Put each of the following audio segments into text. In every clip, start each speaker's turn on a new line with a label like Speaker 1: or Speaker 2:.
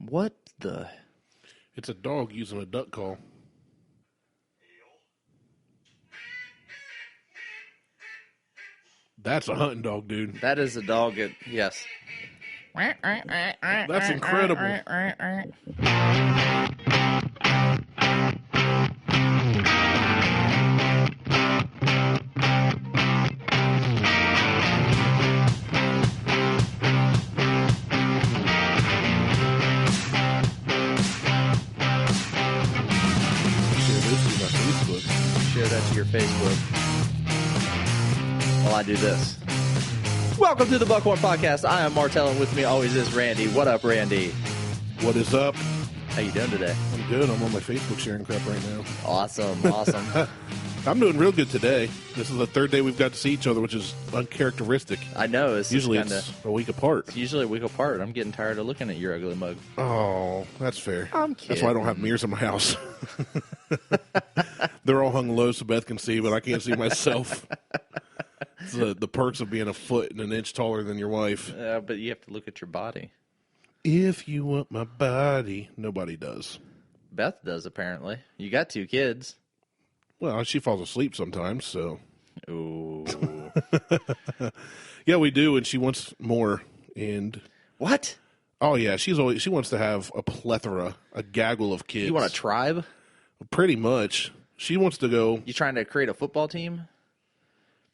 Speaker 1: What the?
Speaker 2: It's a dog using a duck call. That's a hunting dog, dude.
Speaker 1: That is a dog. Yes.
Speaker 2: That's incredible.
Speaker 1: Share that to your Facebook while I do this. Welcome to the Buckhorn Podcast. I am Martelle, and with me always is Randy. What up, Randy?
Speaker 2: What is up?
Speaker 1: How you doing today?
Speaker 2: I'm good. I'm on my Facebook sharing crap right now.
Speaker 1: Awesome.
Speaker 2: I'm doing real good today. This is the third day we've got to see each other, which is uncharacteristic.
Speaker 1: I know.
Speaker 2: Usually it's a week apart.
Speaker 1: It's usually a week apart. I'm getting tired of looking at your ugly mug.
Speaker 2: Oh, that's fair.
Speaker 1: I'm kidding.
Speaker 2: That's why I don't have mirrors in my house. They're all hung low so Beth can see, but I can't see myself. It's the perks of being a foot and an inch taller than your wife.
Speaker 1: But you have to look at your body.
Speaker 2: If you want my body, nobody does.
Speaker 1: Beth does, apparently. You got 2 kids.
Speaker 2: Well, she falls asleep sometimes, so.
Speaker 1: Ooh.
Speaker 2: Yeah, we do, and she wants more. And
Speaker 1: What?
Speaker 2: oh yeah, she wants to have a plethora, a gaggle of kids.
Speaker 1: You want a tribe?
Speaker 2: Pretty much. She wants to go.
Speaker 1: You trying to create a football team?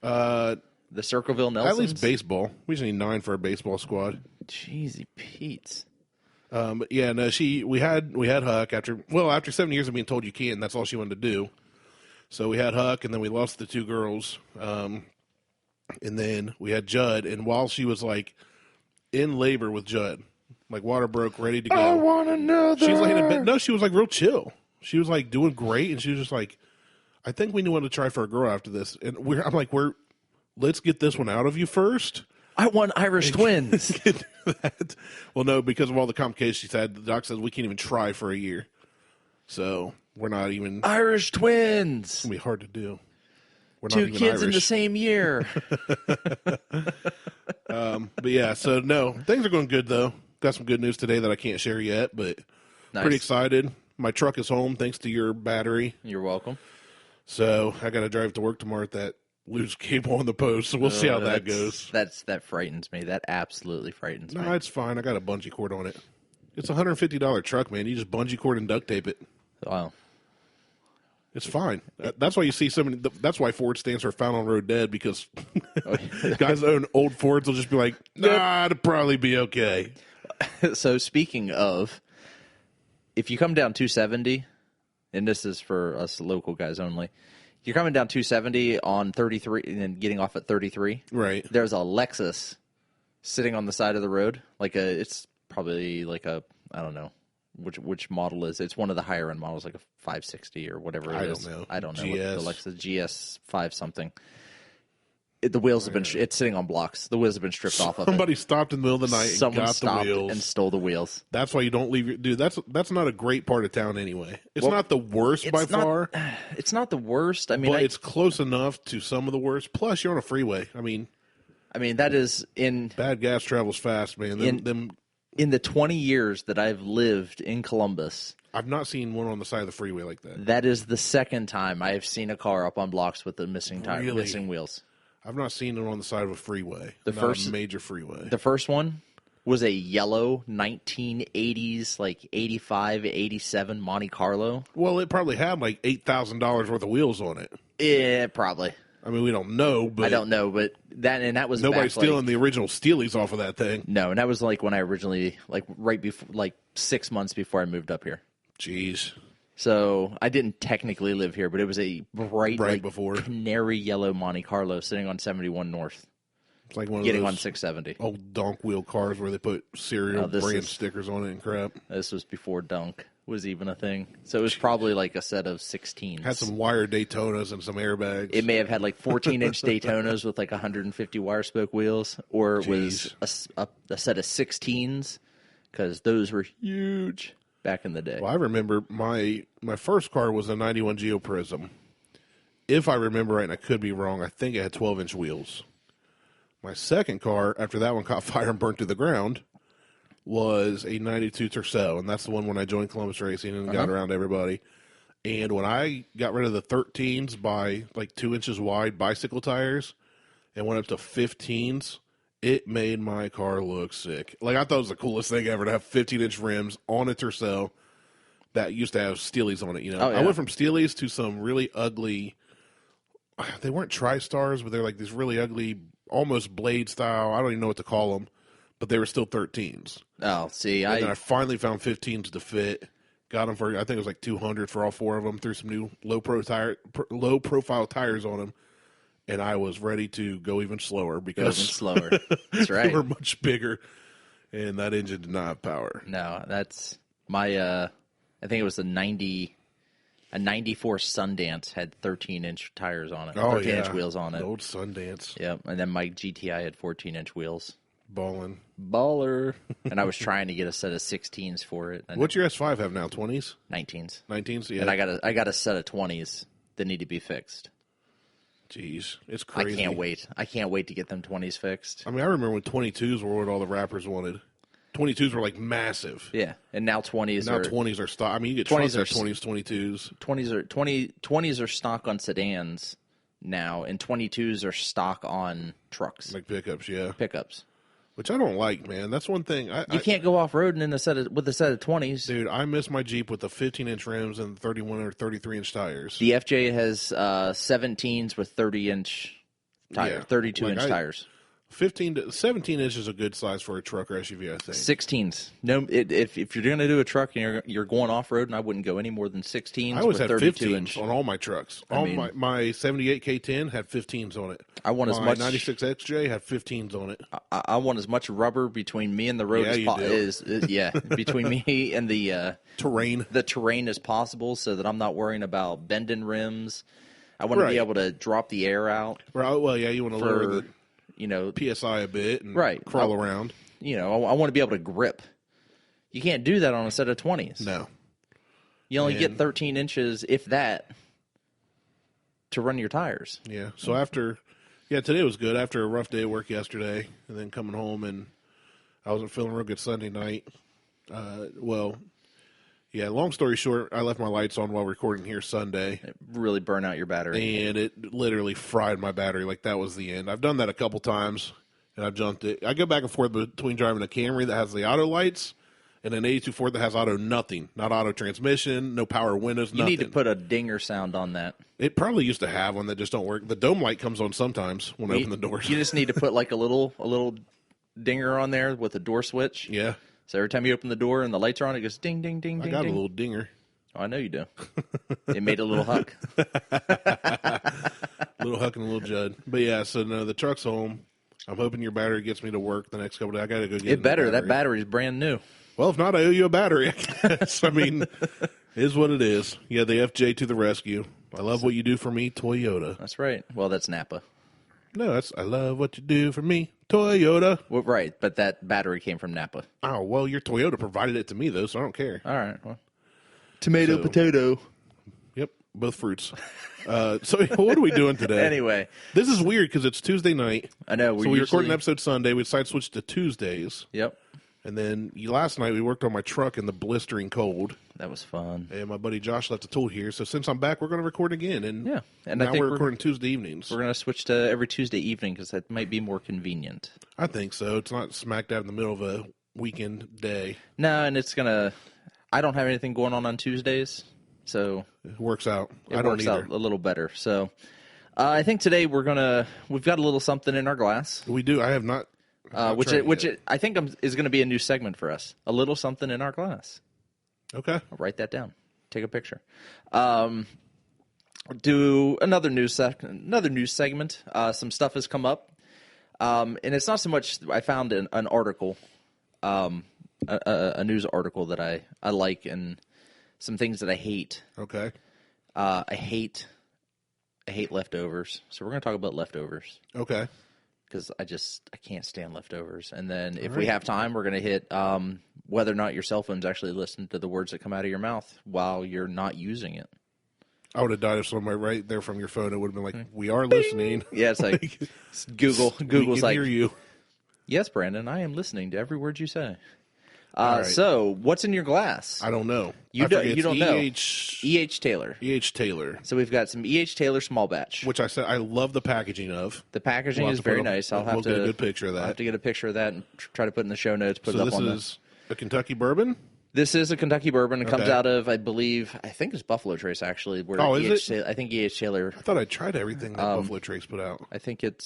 Speaker 1: The Circleville Nelsons?
Speaker 2: At least baseball. We just need 9 for a baseball squad.
Speaker 1: Cheesy Pete's.
Speaker 2: But yeah, no, we had Huck after 7 years of being told you can't. That's all she wanted to do. So we had Huck, and then we lost the 2 girls. And then we had Judd, and while she was like in labor with Judd, like water broke, ready to go.
Speaker 1: I want another.
Speaker 2: She's laying in bed. No, she was like real chill. She was like doing great, and she was just like, I think we want to try for a girl after this. And I'm like, let's get this one out of you first.
Speaker 1: I want Irish twins.
Speaker 2: Well, no, because of all the complications she's had, the doc says we can't even try for a year. So we're not even.
Speaker 1: Irish twins.
Speaker 2: It's going to be hard to do. We're
Speaker 1: 2
Speaker 2: not even
Speaker 1: kids
Speaker 2: Irish.
Speaker 1: in the same year.
Speaker 2: But yeah, so no, things are going good though. Got some good news today that I can't share yet, but
Speaker 1: Nice.
Speaker 2: Pretty excited. My truck is home thanks to your battery.
Speaker 1: You're welcome.
Speaker 2: So I got to drive to work tomorrow at that loose cable on the post. So we'll see how that goes.
Speaker 1: That frightens me. That absolutely frightens me.
Speaker 2: No, it's fine. I got a bungee cord on it. It's a $150 truck, man. You just bungee cord and duct tape it.
Speaker 1: Wow.
Speaker 2: It's fine. That's why you see so many. That's why Ford stands for Found on Road Dead, because guys that own old Fords will just be like, nah, it'll probably be okay.
Speaker 1: So speaking of, if you come down 270, and this is for us local guys only, you're coming down 270 on 33 and then getting off at 33.
Speaker 2: Right.
Speaker 1: There's a Lexus sitting on the side of the road. It's probably like a, I don't know which model is. It's one of the higher end models, like a 560 or whatever it is. I don't know.
Speaker 2: GS.
Speaker 1: What the Lexus GS 5 something. The wheels have been, it's sitting on blocks. The wheels have been stripped off of it.
Speaker 2: Somebody stopped in the middle of the night and
Speaker 1: Someone
Speaker 2: got
Speaker 1: stopped
Speaker 2: the wheels.
Speaker 1: and stole the wheels.
Speaker 2: That's why you don't leave your... Dude, that's not a great part of town anyway. It's not the worst by far.
Speaker 1: It's not the worst. I mean,
Speaker 2: but it's close enough to some of the worst. Plus, you're on a freeway. I mean,
Speaker 1: that is in...
Speaker 2: Bad gas travels fast, man.
Speaker 1: In the 20 years that I've lived in Columbus...
Speaker 2: I've not seen one on the side of the freeway like that.
Speaker 1: That is the second time I have seen a car up on blocks with a missing tire, missing wheels.
Speaker 2: I've not seen it on the side of a freeway. A major freeway.
Speaker 1: The first one was a yellow 1980s, like 85, 87 Monte Carlo.
Speaker 2: Well, it probably had like $8,000 worth of wheels on it.
Speaker 1: Yeah, probably.
Speaker 2: I mean, we don't know, but...
Speaker 1: I don't know, but that was
Speaker 2: nobody's stealing the original Steelies off of that thing.
Speaker 1: No, and that was like when I originally, like right before, like 6 months before I moved up here.
Speaker 2: Jeez.
Speaker 1: So I didn't technically live here, but it was a bright
Speaker 2: before
Speaker 1: canary yellow Monte Carlo sitting on 71 North.
Speaker 2: It's like one of
Speaker 1: getting
Speaker 2: those
Speaker 1: on 670.
Speaker 2: Old Dunk wheel cars where they put cereal brand stickers on it and crap.
Speaker 1: This was before Dunk was even a thing. So it was probably like a set of 16s.
Speaker 2: Had some wire Daytonas and some airbags.
Speaker 1: It may have had like 14-inch Daytonas with like 150 wire spoke wheels, or it was a set of 16s, because those were huge back in the day.
Speaker 2: Well, I remember my first car was a 91 Geo Prism. If I remember right, and I could be wrong, I think it had 12-inch wheels. My second car, after that one caught fire and burnt to the ground, was a 92 Tercel, and that's the one when I joined Columbus Racing and got around everybody. And when I got rid of the 13s by like 2 inches wide bicycle tires and went up to 15s, it made my car look sick. Like, I thought it was the coolest thing ever to have 15-inch rims on a Tercel that used to have Steelies on it, you know.
Speaker 1: Oh, yeah.
Speaker 2: I went from Steelies to some really ugly, they weren't Tri-Stars, but they're like these really ugly, almost blade style, I don't even know what to call them, but they were still 13s.
Speaker 1: Oh, see,
Speaker 2: And then I finally found 15s to fit. Got them for, I think it was like $200 for all 4 of them. Threw some new low profile tires on them, and I was ready to go even slower because
Speaker 1: That's right.
Speaker 2: they were much bigger, and that engine did not have power.
Speaker 1: No, that's my. I think it was a 94 Sundance had 13-inch tires on it. 13-inch wheels on it.
Speaker 2: The old Sundance.
Speaker 1: Yep, and then my GTI had 14-inch wheels.
Speaker 2: Baller.
Speaker 1: And I was trying to get a set of 16s for it.
Speaker 2: What's your S5 have now? 20s?
Speaker 1: 19s.
Speaker 2: 19s, yeah.
Speaker 1: And I got a set of 20s that need to be fixed.
Speaker 2: Jeez, it's crazy.
Speaker 1: I can't wait to get them 20s fixed.
Speaker 2: I mean, I remember when 22s were what all the rappers wanted. 22s were like massive.
Speaker 1: Yeah, and now
Speaker 2: 20s are stock. I mean, you get 20s are 20s, 22s.
Speaker 1: 20s are stock on sedans now, and 22s are stock on trucks.
Speaker 2: Like pickups, yeah.
Speaker 1: Pickups.
Speaker 2: Which I don't like, man. That's one thing.
Speaker 1: You can't go off-roading with a set of 20s.
Speaker 2: Dude, I miss my Jeep with the 15-inch rims and 31 or 33-inch tires.
Speaker 1: The FJ has 17s with 30-inch tires, 32-inch tires.
Speaker 2: 15 to 17 inches is a good size for a truck or SUV, I think.
Speaker 1: 16s. No, if you're going to do a truck and you're going off-road, I wouldn't go any more than 16s.
Speaker 2: I always had
Speaker 1: 32
Speaker 2: 15s
Speaker 1: inch.
Speaker 2: on all my trucks. My 78 K10 had 15s on it.
Speaker 1: I want as
Speaker 2: my
Speaker 1: much
Speaker 2: 96 XJ had 15s on it.
Speaker 1: I want as much rubber between me and the road between me and the terrain as possible, so that I'm not worrying about bending rims. I want to be able to drop the air out.
Speaker 2: Right. Well, yeah, you want to lower the PSI a bit and crawl around.
Speaker 1: I want to be able to grip. You can't do that on a set of 20s.
Speaker 2: No.
Speaker 1: You only get 13 inches, if that, to run your tires.
Speaker 2: Yeah. So today was good. After a rough day at work yesterday, and then coming home, and I wasn't feeling real good Sunday night. Long story short, I left my lights on while recording here Sunday.
Speaker 1: It really burned out your battery.
Speaker 2: And it literally fried my battery. Like, that was the end. I've done that a couple times, and I've jumped it. I go back and forth between driving a Camry that has the auto lights and an 82 Ford that has auto nothing. Not auto transmission, no power windows, nothing.
Speaker 1: You need to put a dinger sound on that.
Speaker 2: It probably used to have one that just don't work. The dome light comes on sometimes when I open the doors.
Speaker 1: You just need to put like a little dinger on there with a door switch.
Speaker 2: Yeah.
Speaker 1: So every time you open the door and the lights are on, it goes ding, ding, ding, ding.
Speaker 2: I got
Speaker 1: ding.
Speaker 2: a little dinger.
Speaker 1: Oh, I know you do. It made a little huck.
Speaker 2: Little huck and a little Judd. But yeah, so no, the truck's home. I'm hoping your battery gets me to work the next couple of days. I got to go get
Speaker 1: it. Better. That battery's brand new.
Speaker 2: Well, if not, I owe you a battery, I guess. I mean, it is what it is. Yeah, the FJ to the rescue. I love what you do for me, Toyota.
Speaker 1: That's right. Well, that's Napa.
Speaker 2: No, I love what you do for me, Toyota.
Speaker 1: Well, right, but that battery came from Napa.
Speaker 2: Oh, well, your Toyota provided it to me, though, so I don't care.
Speaker 1: All right. Well, potato.
Speaker 2: Yep, both fruits. So what are we doing today?
Speaker 1: Anyway.
Speaker 2: This is weird because it's Tuesday night.
Speaker 1: I know.
Speaker 2: So we recorded an episode Sunday. We decided to switch to Tuesdays.
Speaker 1: Yep.
Speaker 2: And then last night we worked on my truck in the blistering cold.
Speaker 1: That was fun.
Speaker 2: And my buddy Josh left a tool here. So since I'm back, we're going to record again. And now
Speaker 1: I think
Speaker 2: we're recording Tuesday evenings.
Speaker 1: We're going to switch to every Tuesday evening because that might be more convenient.
Speaker 2: I think so. It's not smack dab in the middle of a weekend day.
Speaker 1: No, and it's going to... I don't have anything going on Tuesdays, so...
Speaker 2: It works out.
Speaker 1: It works out a little better. So I think today we've got a little something in our glass.
Speaker 2: We do. I have not...
Speaker 1: which I think is going to be a new segment for us. A little something in our glass.
Speaker 2: Okay.
Speaker 1: I'll write that down. Take a picture. Do another news segment. Some stuff has come up, and it's not so much. I found an article, a news article that I like, and some things that I hate.
Speaker 2: Okay.
Speaker 1: I hate leftovers. So we're going to talk about leftovers.
Speaker 2: Okay.
Speaker 1: Because I can't stand leftovers. And then if we have time, we're going to hit whether or not your cell phone's actually listening to the words that come out of your mouth while you're not using it.
Speaker 2: I would have died if somebody right there from your phone, it would have been like, we are listening.
Speaker 1: Yeah, it's like Google's
Speaker 2: we can
Speaker 1: like,
Speaker 2: hear you.
Speaker 1: Yes, Brandon, I am listening to every word you say.
Speaker 2: right.
Speaker 1: So, what's in your glass?
Speaker 2: I don't know.
Speaker 1: You don't know. E.H Taylor.
Speaker 2: E.H Taylor.
Speaker 1: So we've got some E.H Taylor small batch.
Speaker 2: Which I said I love the packaging of.
Speaker 1: The packaging is very nice. I'll have to
Speaker 2: get a good picture of that.
Speaker 1: I'll have to get a picture of that and try to put in the show notes. Put it up on
Speaker 2: this is a Kentucky bourbon?
Speaker 1: This is a Kentucky bourbon. It comes out of, I think it's Buffalo Trace, actually.
Speaker 2: Is
Speaker 1: it? I think E.H Taylor.
Speaker 2: I thought I tried everything that Buffalo Trace put out.
Speaker 1: I think it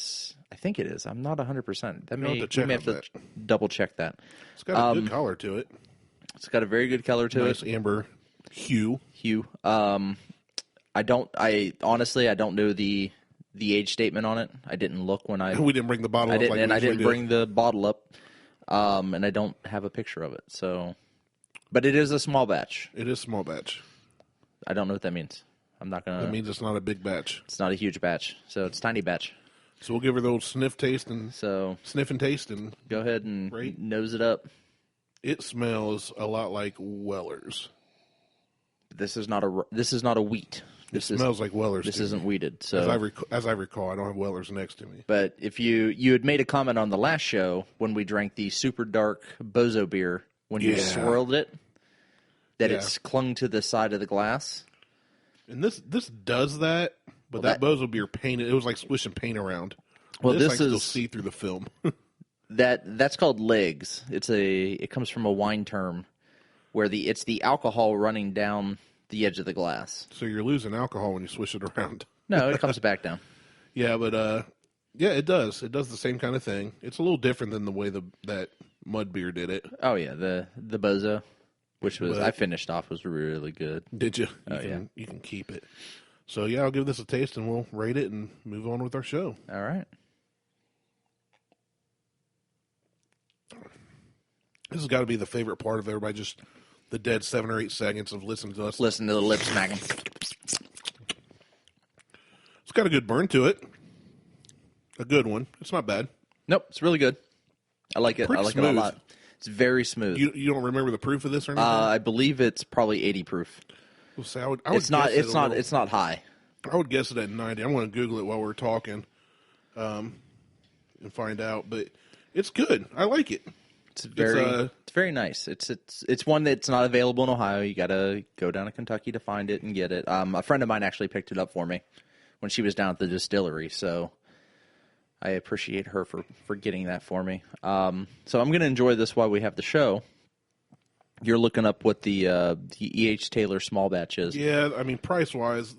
Speaker 1: is. I'm not 100%. We may have to double check that.
Speaker 2: It's got a good color to it.
Speaker 1: It's got a very good color to it.
Speaker 2: Nice amber hue.
Speaker 1: I honestly don't know the age statement on it. I didn't look when I.
Speaker 2: We didn't bring the bottle up.
Speaker 1: I didn't bring the bottle up, and I don't have a picture of it. So, but it is a small batch.
Speaker 2: It is small batch.
Speaker 1: I don't know what that means. I'm not gonna.
Speaker 2: That means it's not a big batch.
Speaker 1: It's not a huge batch, so it's tiny batch.
Speaker 2: So we'll give her the old sniff taste and taste and
Speaker 1: go ahead and nose it up.
Speaker 2: It smells a lot like Weller's.
Speaker 1: This is not a wheat.
Speaker 2: It smells like Weller's.
Speaker 1: This isn't wheated. So
Speaker 2: as I recall, I don't have Weller's next to me.
Speaker 1: But if you had made a comment on the last show when we drank the super dark Bozo beer when you swirled it, that it's clung to the side of the glass.
Speaker 2: And this does that, but that Bozo beer painted. It was like swishing paint around.
Speaker 1: Well, this is
Speaker 2: still see through the film.
Speaker 1: That's called legs. It comes from a wine term where it's the alcohol running down the edge of the glass.
Speaker 2: So you're losing alcohol when you swish it around.
Speaker 1: No, it comes back down.
Speaker 2: Yeah, but it does. It does the same kind of thing. It's a little different than the way that mud beer did it.
Speaker 1: Oh yeah, the Bozo, which I finished off, was really good.
Speaker 2: Did you? You can keep it. So yeah, I'll give this a taste and we'll rate it and move on with our show.
Speaker 1: All right.
Speaker 2: This has got to be the favorite part of everybody, just the dead 7 or 8 seconds of listening to us.
Speaker 1: Listen to the lip smacking.
Speaker 2: It's got a good burn to it. A good one. It's not bad.
Speaker 1: Nope, it's really good. I like it. I like it a lot. It's very smooth.
Speaker 2: You don't remember the proof of this or anything?
Speaker 1: I believe it's probably 80 proof.
Speaker 2: Well, see, I would
Speaker 1: it's not high.
Speaker 2: I would guess it at 90. I'm going to Google it while we're talking and find out. But it's good. I like it.
Speaker 1: It's very nice. It's one that's not available in Ohio. You got to go down to Kentucky to find it and get it. A friend of mine actually picked it up for me when she was down at the distillery, so I appreciate her for getting that for me. So I'm going to enjoy this while we have the show. You're looking up what the E.H. Taylor small batch is.
Speaker 2: Yeah, I mean, price-wise,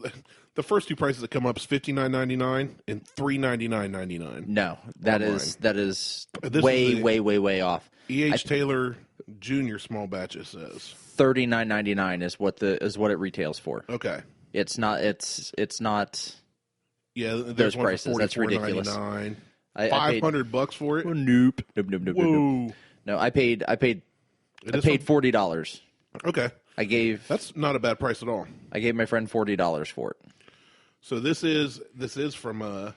Speaker 2: the first two prices that come up is $59.99 and $399.99.
Speaker 1: No, that is way off.
Speaker 2: E.H. Taylor Junior small batch, it says
Speaker 1: $39.99 is what it retails for.
Speaker 2: Okay,
Speaker 1: it's not.
Speaker 2: Yeah,
Speaker 1: those prices. That's ridiculous.
Speaker 2: $500 for it.
Speaker 1: Oh, nope. Whoa. No, I paid $40.
Speaker 2: Okay, that's not a bad price at all.
Speaker 1: I gave my friend $40 for it.
Speaker 2: So this is from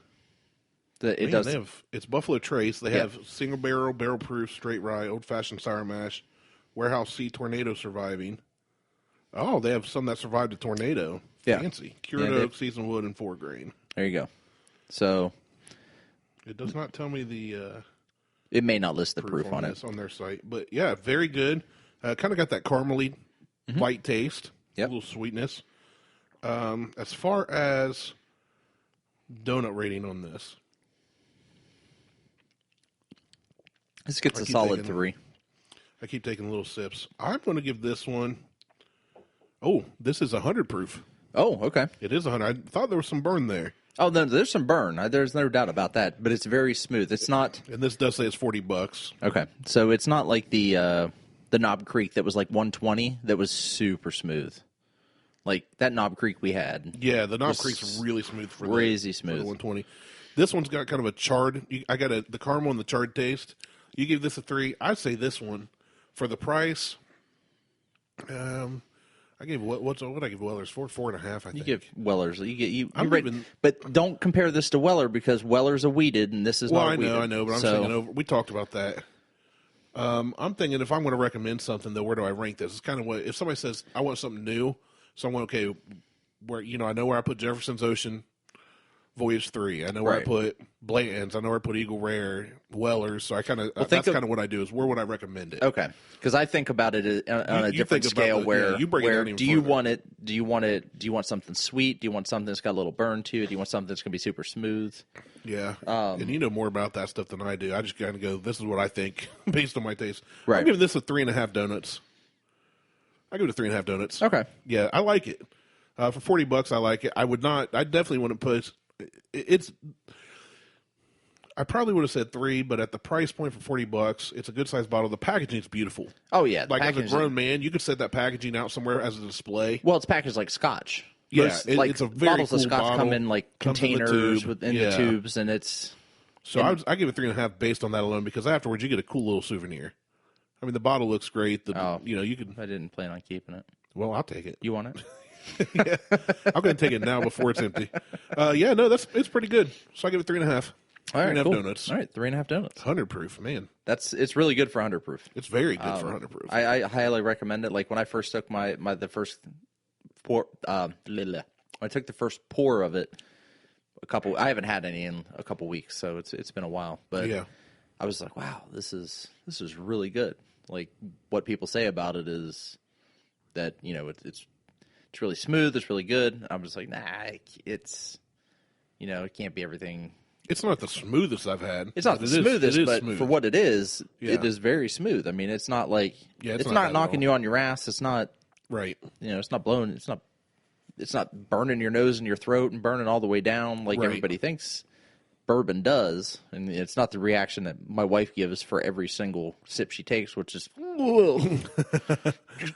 Speaker 2: it's Buffalo Trace. They have single barrel proof, straight rye, old fashioned sour mash, warehouse sea tornado surviving. Oh, they have some that survived a tornado. Fancy. Cured oak, seasoned wood, and 4 grain.
Speaker 1: There you go. So
Speaker 2: it does not tell me the.
Speaker 1: It may not list the proof on it
Speaker 2: on their site, but yeah, very good. Kind of got that caramely light taste, a little sweetness. As far as donut rating on this
Speaker 1: gets a solid 3.
Speaker 2: I keep taking little sips. I'm going to give this one. Oh, this is 100 proof.
Speaker 1: Oh, okay.
Speaker 2: It is 100. I thought there was some burn there.
Speaker 1: Oh, no, there's some burn. There's no doubt about that. But it's very smooth. It's not.
Speaker 2: And this does say it's $40.
Speaker 1: Okay, so it's not like the Knob Creek that was like 120. That was super smooth. Like that Knob Creek we had.
Speaker 2: Yeah, the Knob Creek's really smooth for
Speaker 1: crazy
Speaker 2: smooth.
Speaker 1: For
Speaker 2: the 120. This one's got kind of a charred. I got the caramel and the charred taste. You give this a 3. I'd say this one for the price. I gave what I give Weller's for 4.5. I think
Speaker 1: you give Weller's. But don't compare this to Weller because Weller's a wheated and this is not.
Speaker 2: I know, but I'm thinking over. We talked about that. I'm thinking if I'm going to recommend something, though, where do I rank this? It's kind of what if somebody says I want something new. So I'm going, okay, where I know where I put Jefferson's Ocean, Voyage 3. I know where I
Speaker 1: Right.
Speaker 2: put Blanton's. I know where I put Eagle Rare, Wellers. So I kind of that's kind of what I do is where would I recommend it?
Speaker 1: Okay, because I think about it on a
Speaker 2: You
Speaker 1: different
Speaker 2: think about
Speaker 1: scale.
Speaker 2: you break it down even
Speaker 1: do you
Speaker 2: further.
Speaker 1: want it? Do you want something sweet? Do you want something that's got a little burn to it? Do you want something that's going to be super smooth?
Speaker 2: Yeah, and you know more about that stuff than I do. I just kind of go, this is what I think based on my taste.
Speaker 1: Right.
Speaker 2: I'm giving this a 3.5 donuts. I give it a 3.5 donuts.
Speaker 1: Okay.
Speaker 2: Yeah, I like it. For $40, I like it. I definitely wouldn't put. It's. I probably would have said 3, but at the price point for $40, it's a good sized bottle. The packaging is beautiful.
Speaker 1: Oh yeah,
Speaker 2: Like as a grown man, you could set that packaging out somewhere as a display.
Speaker 1: Well, it's packaged like Scotch.
Speaker 2: Yeah,
Speaker 1: Most, like,
Speaker 2: it's a very
Speaker 1: bottles
Speaker 2: cool
Speaker 1: of Scotch
Speaker 2: bottle.
Speaker 1: come in like
Speaker 2: Comes in the
Speaker 1: containers
Speaker 2: tube.
Speaker 1: within
Speaker 2: Yeah.
Speaker 1: the tubes, and it's.
Speaker 2: So I give it 3.5 based on that alone because afterwards you get a cool little souvenir. I mean, the bottle looks great. You could.
Speaker 1: I didn't plan on keeping it.
Speaker 2: Well, I'll take it.
Speaker 1: You want it?
Speaker 2: Yeah, I'm going to take it now before it's empty. Yeah, no, it's pretty good. So I give it 3.5.
Speaker 1: All right,
Speaker 2: 3.5
Speaker 1: cool.
Speaker 2: donuts.
Speaker 1: All right, 3.5 donuts.
Speaker 2: 100 proof, man.
Speaker 1: It's really good for 100 proof.
Speaker 2: It's very good for 100 proof.
Speaker 1: I highly recommend it. Like when I first took the first pour, I took the first pour of it. I haven't had any in a couple weeks, so it's been a while. But
Speaker 2: Yeah.
Speaker 1: I was like, wow, this is really good. Like what people say about it is that it's really smooth, it's really good. I'm just like, nah, it's it can't be everything.
Speaker 2: It's not the smoothest I've had.
Speaker 1: It's not the smoothest, but
Speaker 2: smooth.
Speaker 1: for what it is,
Speaker 2: Yeah.
Speaker 1: it is very smooth. I mean, it's not like
Speaker 2: Yeah,
Speaker 1: it's
Speaker 2: not
Speaker 1: not
Speaker 2: bad at
Speaker 1: knocking
Speaker 2: all.
Speaker 1: you on your ass. It's not
Speaker 2: Right.
Speaker 1: it's not blowing. It's not burning your nose and your throat and burning all the way down like
Speaker 2: Right.
Speaker 1: everybody thinks bourbon does. And it's not the reaction that my wife gives for every single sip she takes, which is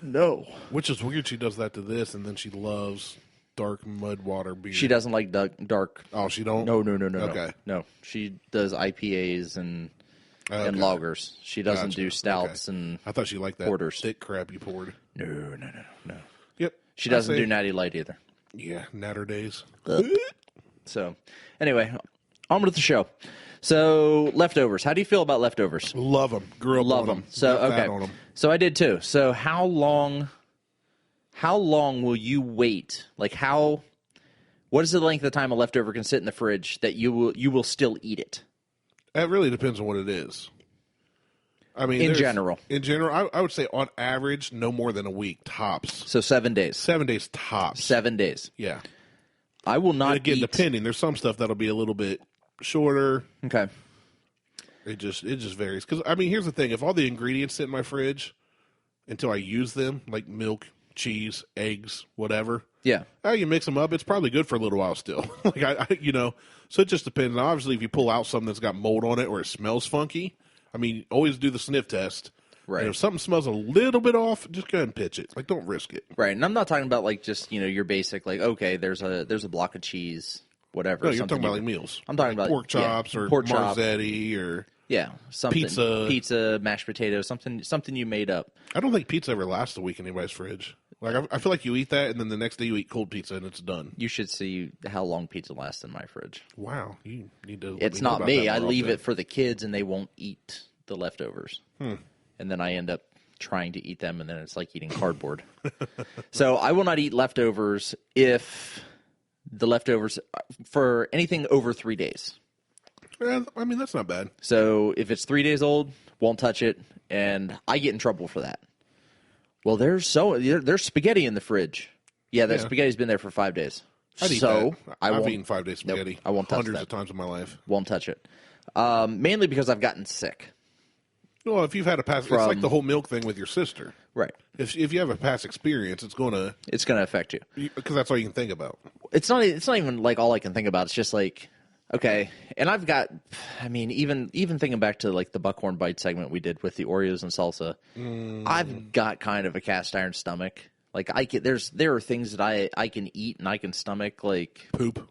Speaker 1: no.
Speaker 2: Which is weird. She does that to this, and then she loves dark mud water beer.
Speaker 1: She doesn't like dark.
Speaker 2: Oh, she don't?
Speaker 1: No.
Speaker 2: Okay.
Speaker 1: No. She does IPAs and
Speaker 2: Okay.
Speaker 1: lagers. She doesn't
Speaker 2: Gotcha.
Speaker 1: do stouts
Speaker 2: Okay.
Speaker 1: and
Speaker 2: I thought she liked that
Speaker 1: porters.
Speaker 2: thick crap you poured.
Speaker 1: no.
Speaker 2: Yep.
Speaker 1: She doesn't
Speaker 2: I say-
Speaker 1: do Natty Light either.
Speaker 2: Yeah, natter days.
Speaker 1: So, anyway, on with the show. So, leftovers. How do you feel about leftovers?
Speaker 2: Love them. Grew up
Speaker 1: Love
Speaker 2: on
Speaker 1: them. So,
Speaker 2: Got fat
Speaker 1: okay.
Speaker 2: on 'em.
Speaker 1: So I did too. So, how long will you wait? Like, what is the length of time a leftover can sit in the fridge that you will still eat it?
Speaker 2: It really depends on what it is. I mean,
Speaker 1: In general,
Speaker 2: I would say on average, no more than a week tops.
Speaker 1: so 7 days.
Speaker 2: 7 days tops.
Speaker 1: 7 days.
Speaker 2: Yeah.
Speaker 1: I will not
Speaker 2: And again,
Speaker 1: eat.
Speaker 2: depending, there's some stuff that'll be a little bit shorter.
Speaker 1: Okay.
Speaker 2: It just varies. Because I mean, here's the thing: if all the ingredients sit in my fridge until I use them, like milk, cheese, eggs, whatever,
Speaker 1: Yeah.
Speaker 2: you mix them up. It's probably good for a little while still. So it just depends. And obviously, if you pull out something that's got mold on it or it smells funky, I mean, always do the sniff test.
Speaker 1: Right.
Speaker 2: And if something smells a little bit off, just go ahead and pitch it. Like, don't risk it.
Speaker 1: Right. And I'm not talking about like just your basic like okay, there's a block of cheese, whatever.
Speaker 2: No, you're
Speaker 1: something
Speaker 2: talking about like meals.
Speaker 1: I'm talking
Speaker 2: like
Speaker 1: about
Speaker 2: pork chops or
Speaker 1: pork chop.
Speaker 2: marzetti or
Speaker 1: something
Speaker 2: Pizza.
Speaker 1: mashed potatoes, something you made up.
Speaker 2: I don't think pizza ever lasts a week in anybody's fridge. Like I feel like you eat that and then the next day you eat cold pizza and it's done.
Speaker 1: You should see how long pizza lasts in my fridge.
Speaker 2: Wow, you need to.
Speaker 1: It's not me. I leave it for the kids and they won't eat the leftovers. And then I end up trying to eat them and then it's like eating cardboard. So I will not eat leftovers if the leftovers for anything over 3 days.
Speaker 2: Yeah, I mean, that's not bad.
Speaker 1: So if it's 3 days old, won't touch it, and I get in trouble for that. Well, there's spaghetti in the fridge. Yeah, that spaghetti's been there for 5 days.
Speaker 2: I'd eat
Speaker 1: So
Speaker 2: that.
Speaker 1: I
Speaker 2: I've
Speaker 1: won't,
Speaker 2: eaten 5 days spaghetti.
Speaker 1: I won't touch
Speaker 2: hundreds
Speaker 1: that.
Speaker 2: of times in my life.
Speaker 1: Won't touch it. Mainly because I've gotten sick.
Speaker 2: Well, if you've had a past, it's like the whole milk thing with your sister.
Speaker 1: Right.
Speaker 2: If you have a past experience, it's going to
Speaker 1: affect you.
Speaker 2: because that's all you can think about.
Speaker 1: It's not even like all I can think about. It's just like, okay. And I've got, I mean, even thinking back to like the Buckhorn Bite segment we did with the Oreos and salsa, I've got kind of a cast iron stomach. Like there are things that I can eat and I can stomach, like
Speaker 2: Poop.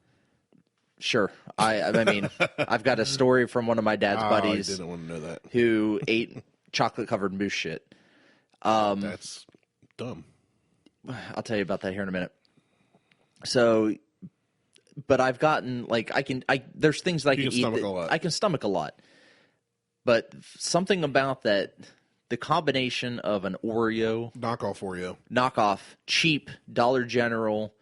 Speaker 1: Sure. I mean, I've got a story from one of my dad's buddies
Speaker 2: I didn't want to know that.
Speaker 1: who ate chocolate-covered moose shit.
Speaker 2: That's dumb.
Speaker 1: I'll tell you about that here in a minute. So, but I've gotten, like, there's things that I can eat.
Speaker 2: Stomach a lot.
Speaker 1: I can stomach a lot. But something about that, the combination of an Oreo,
Speaker 2: Knockoff Oreo.
Speaker 1: knockoff, cheap, Dollar General,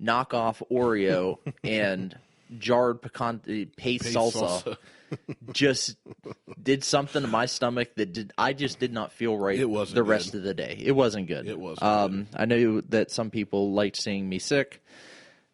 Speaker 1: knockoff Oreo, and jarred pecan paste salsa just did something to my stomach that I just did not feel right the rest of the day. It wasn't good.
Speaker 2: It wasn't good.
Speaker 1: I know that some people liked seeing me sick.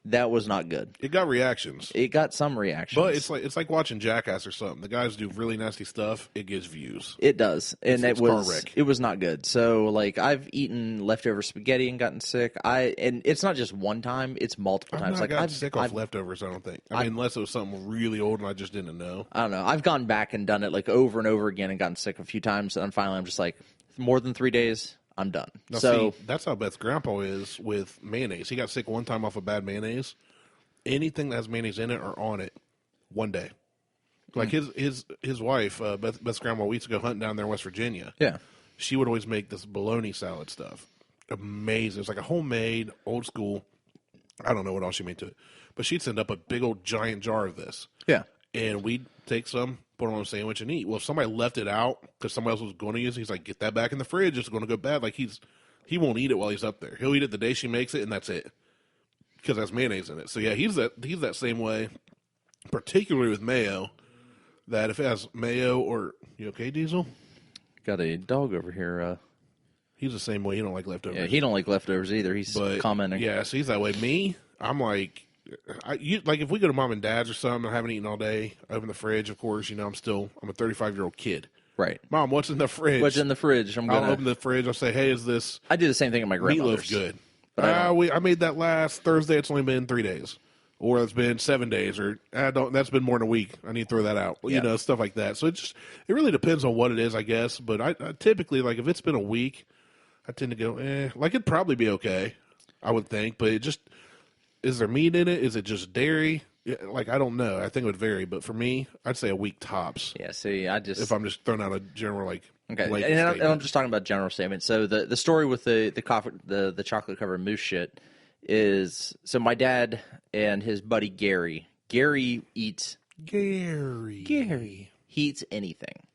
Speaker 1: That was not good.
Speaker 2: It got reactions.
Speaker 1: It got some reactions.
Speaker 2: But it's like watching Jackass or something. The guys do really nasty stuff. It gets views.
Speaker 1: It does. And it was not good. So like I've eaten leftover spaghetti and gotten sick. And it's not just one time, it's multiple times.
Speaker 2: I've gotten sick off leftovers, I don't think. I mean, unless it was something really old and I just didn't know.
Speaker 1: I don't know. I've gone back and done it like over and over again and gotten sick a few times, and finally I'm just like, more than 3 days, I'm done.
Speaker 2: Now, see, that's how Beth's grandpa is with mayonnaise. He got sick one time off of bad mayonnaise. Anything that has mayonnaise in it or on it, one day. Like his wife, Beth's grandma, we used to go hunting down there in West Virginia.
Speaker 1: Yeah.
Speaker 2: She would always make this bologna salad stuff. Amazing. It's like a homemade, old school. I don't know what else she made to it. But she'd send up a big old giant jar of this.
Speaker 1: Yeah.
Speaker 2: And we'd take some, put it on a sandwich, and eat. Well, if somebody left it out because somebody else was going to use it, he's like, get that back in the fridge. It's going to go bad. Like, he won't eat it while he's up there. He'll eat it the day she makes it, and that's it. Because there's mayonnaise in it. So, yeah, he's that same way, particularly with mayo, that if it has mayo or... You okay, Diesel?
Speaker 1: Got a dog over here.
Speaker 2: He's the same way. He don't like leftovers.
Speaker 1: Yeah, he don't like leftovers either. He's commenting.
Speaker 2: Yeah, so he's that way. Me, I'm like... like if we go to mom and dad's or something, I haven't eaten all day. I open the fridge, of course. I'm a 35-year-old kid.
Speaker 1: Right.
Speaker 2: Mom, what's in the fridge?
Speaker 1: What's in the fridge?
Speaker 2: I'll open the fridge. I'll say, hey, is this...
Speaker 1: I do the same thing at my grandmother's.
Speaker 2: Meatloaf good? But I made that last Thursday. It's only been 3 days. Or it's been 7 days. Or that's been more than a week. I need to throw that out. Yeah. You know, stuff like that. So it really depends on what it is, I guess. But I typically, like, if it's been a week, I tend to go, like, it'd probably be okay, I would think. But it just... Is there meat in it? Is it just dairy? Like, I don't know. I think it would vary. But for me, I'd say a week tops.
Speaker 1: Yeah, see, if
Speaker 2: I'm just throwing out a general, like,
Speaker 1: okay. And I'm just talking about general statement. So the story with the chocolate covered mousse shit is, so my dad and his buddy Gary eats...
Speaker 2: Gary.
Speaker 1: He eats anything.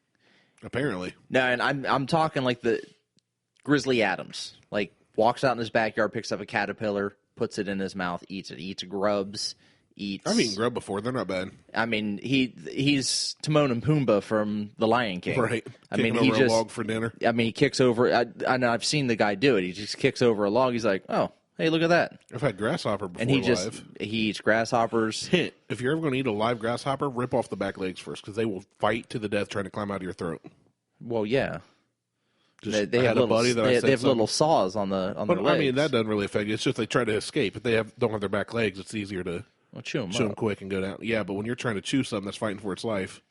Speaker 2: Apparently.
Speaker 1: No, and I'm talking like the Grizzly Adams. Like, walks out in his backyard, picks up a caterpillar, puts it in his mouth, eats it. Eats grubs, eats...
Speaker 2: I've eeten grub before. They're not bad.
Speaker 1: I mean, he's Timon and Pumbaa from The Lion King.
Speaker 2: Right.
Speaker 1: I mean,
Speaker 2: he just... a log for dinner.
Speaker 1: I mean, he kicks over... I've seen the guy do it. He just kicks over a log. He's like, oh, hey, look at that.
Speaker 2: I've had grasshopper before
Speaker 1: and he eats grasshoppers.
Speaker 2: Hint, if you're ever going to eat a live grasshopper, rip off the back legs first, because they will fight to the death trying to climb out of your throat.
Speaker 1: Well, yeah.
Speaker 2: They have
Speaker 1: little saws on their legs.
Speaker 2: I mean, that doesn't really affect you. It's just they try to escape. If they don't have their back legs, it's easier to
Speaker 1: chew
Speaker 2: them quick and go down. Yeah, but when you're trying to chew something that's fighting for its life,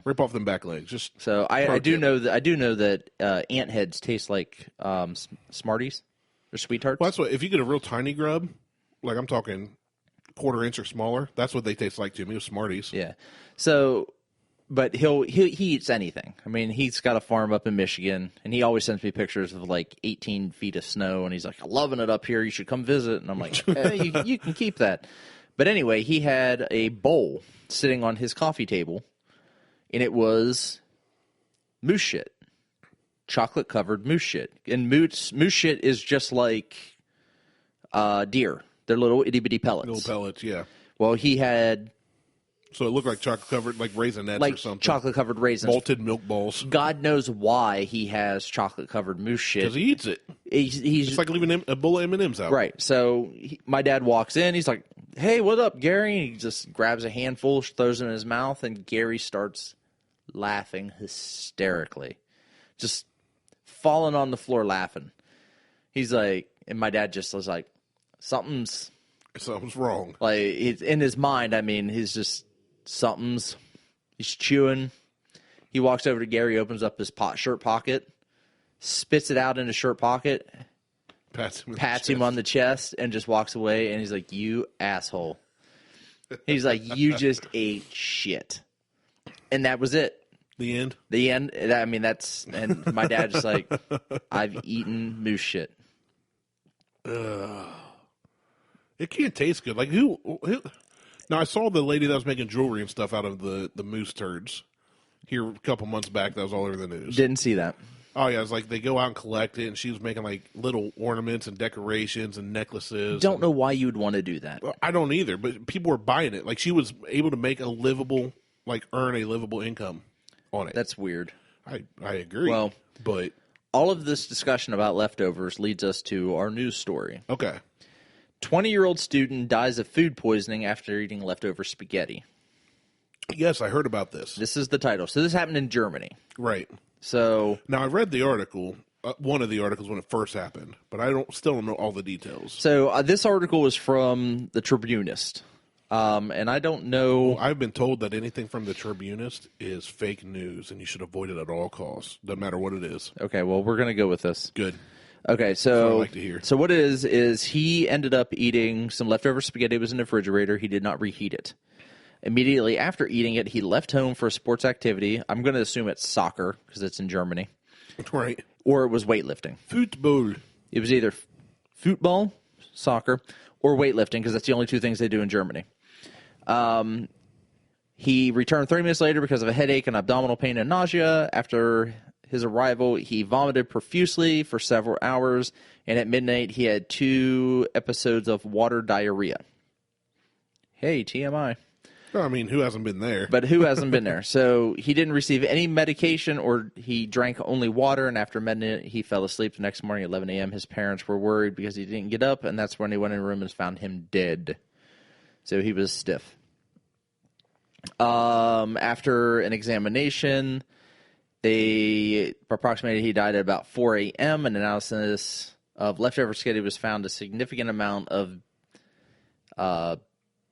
Speaker 2: rip off them back legs.
Speaker 1: I do know that ant heads taste like Smarties or Sweet Tarts.
Speaker 2: Well, that's what. If you get a real tiny grub, like I'm talking quarter inch or smaller, that's what they taste like to me. With Smarties.
Speaker 1: Yeah. So. But he eats anything. I mean, he's got a farm up in Michigan, and he always sends me pictures of like 18 feet of snow, and he's like, I'm loving it up here. You should come visit. And I'm like, hey, you can keep that. But anyway, he had a bowl sitting on his coffee table, and it was moose shit, chocolate-covered moose shit. And moose shit is just like deer. They're little itty-bitty pellets.
Speaker 2: Little pellets, yeah.
Speaker 1: Well, he had...
Speaker 2: So it looked like chocolate-covered, like Raisinets or something.
Speaker 1: Chocolate-covered raisins.
Speaker 2: Malted milk balls.
Speaker 1: God knows why he has chocolate-covered moose shit.
Speaker 2: Because he eats it.
Speaker 1: He's
Speaker 2: it's like leaving a bowl of M&M's out.
Speaker 1: Right. So my dad walks in. He's like, hey, what up, Gary? And he just grabs a handful, throws it in his mouth, and Gary starts laughing hysterically. Just falling on the floor laughing. He's like, and my dad just was like, something's
Speaker 2: wrong.
Speaker 1: Like, in his mind, I mean, he's chewing. He walks over to Gary, opens up his shirt pocket, spits it out in his shirt pocket, pats him on the chest, and just walks away. And he's like, you asshole. He's like, you just ate shit. And that was it.
Speaker 2: The end?
Speaker 1: The end. I mean, and my dad's just like, I've eaten moose shit.
Speaker 2: It can't taste good. Like, who? Now, I saw the lady that was making jewelry and stuff out of the moose turds here a couple months back. That was all over the news.
Speaker 1: Didn't see that.
Speaker 2: Oh, yeah, it's like they go out and collect it, and she was making, like, little ornaments and decorations and necklaces.
Speaker 1: Don't know why you would want to do that.
Speaker 2: I don't either, but people were buying it. Like, she was able to make a livable, like, earn a livable income on it.
Speaker 1: That's weird.
Speaker 2: I agree.
Speaker 1: Well,
Speaker 2: but
Speaker 1: all of this discussion about leftovers leads us to our news story.
Speaker 2: okay.
Speaker 1: 20-year-old student dies of food poisoning after eating leftover spaghetti.
Speaker 2: Yes, I heard about this.
Speaker 1: This is the title. So this happened in Germany.
Speaker 2: Right.
Speaker 1: So
Speaker 2: Now, I read the article, one of the articles when it first happened, but I still don't know all the details.
Speaker 1: So this article is from the Tribunist. And I don't know.
Speaker 2: I've been told that anything from the Tribunist is fake news, and you should avoid it at all costs. Doesn't matter what it is.
Speaker 1: Okay, well, we're going to go with this.
Speaker 2: Good.
Speaker 1: Okay,
Speaker 2: That's what I
Speaker 1: so
Speaker 2: like to hear.
Speaker 1: So what it is he ended up eating some leftover spaghetti. It was in the refrigerator. He did not reheat it. Immediately after eating it, he left home for a sports activity. I'm going to assume it's soccer because it's in Germany.
Speaker 2: Right.
Speaker 1: Or it was weightlifting.
Speaker 2: Football.
Speaker 1: It was either football, soccer, or weightlifting because that's the only two things they do in Germany. He returned 30 minutes later because of a headache and abdominal pain and nausea. After his arrival, he vomited profusely for several hours, and at midnight, he had 2 episodes of water diarrhea. Hey, TMI.
Speaker 2: I mean, who hasn't been there?
Speaker 1: But who hasn't been there? So he didn't receive any medication, or he drank only water, and after midnight, he fell asleep. The next morning at 11 a.m., his parents were worried because he didn't get up, and that's when they went in the room and found him dead. So he was stiff. After an examination, they approximated he died at about 4 a.m. An analysis of leftover spaghetti was found a significant amount of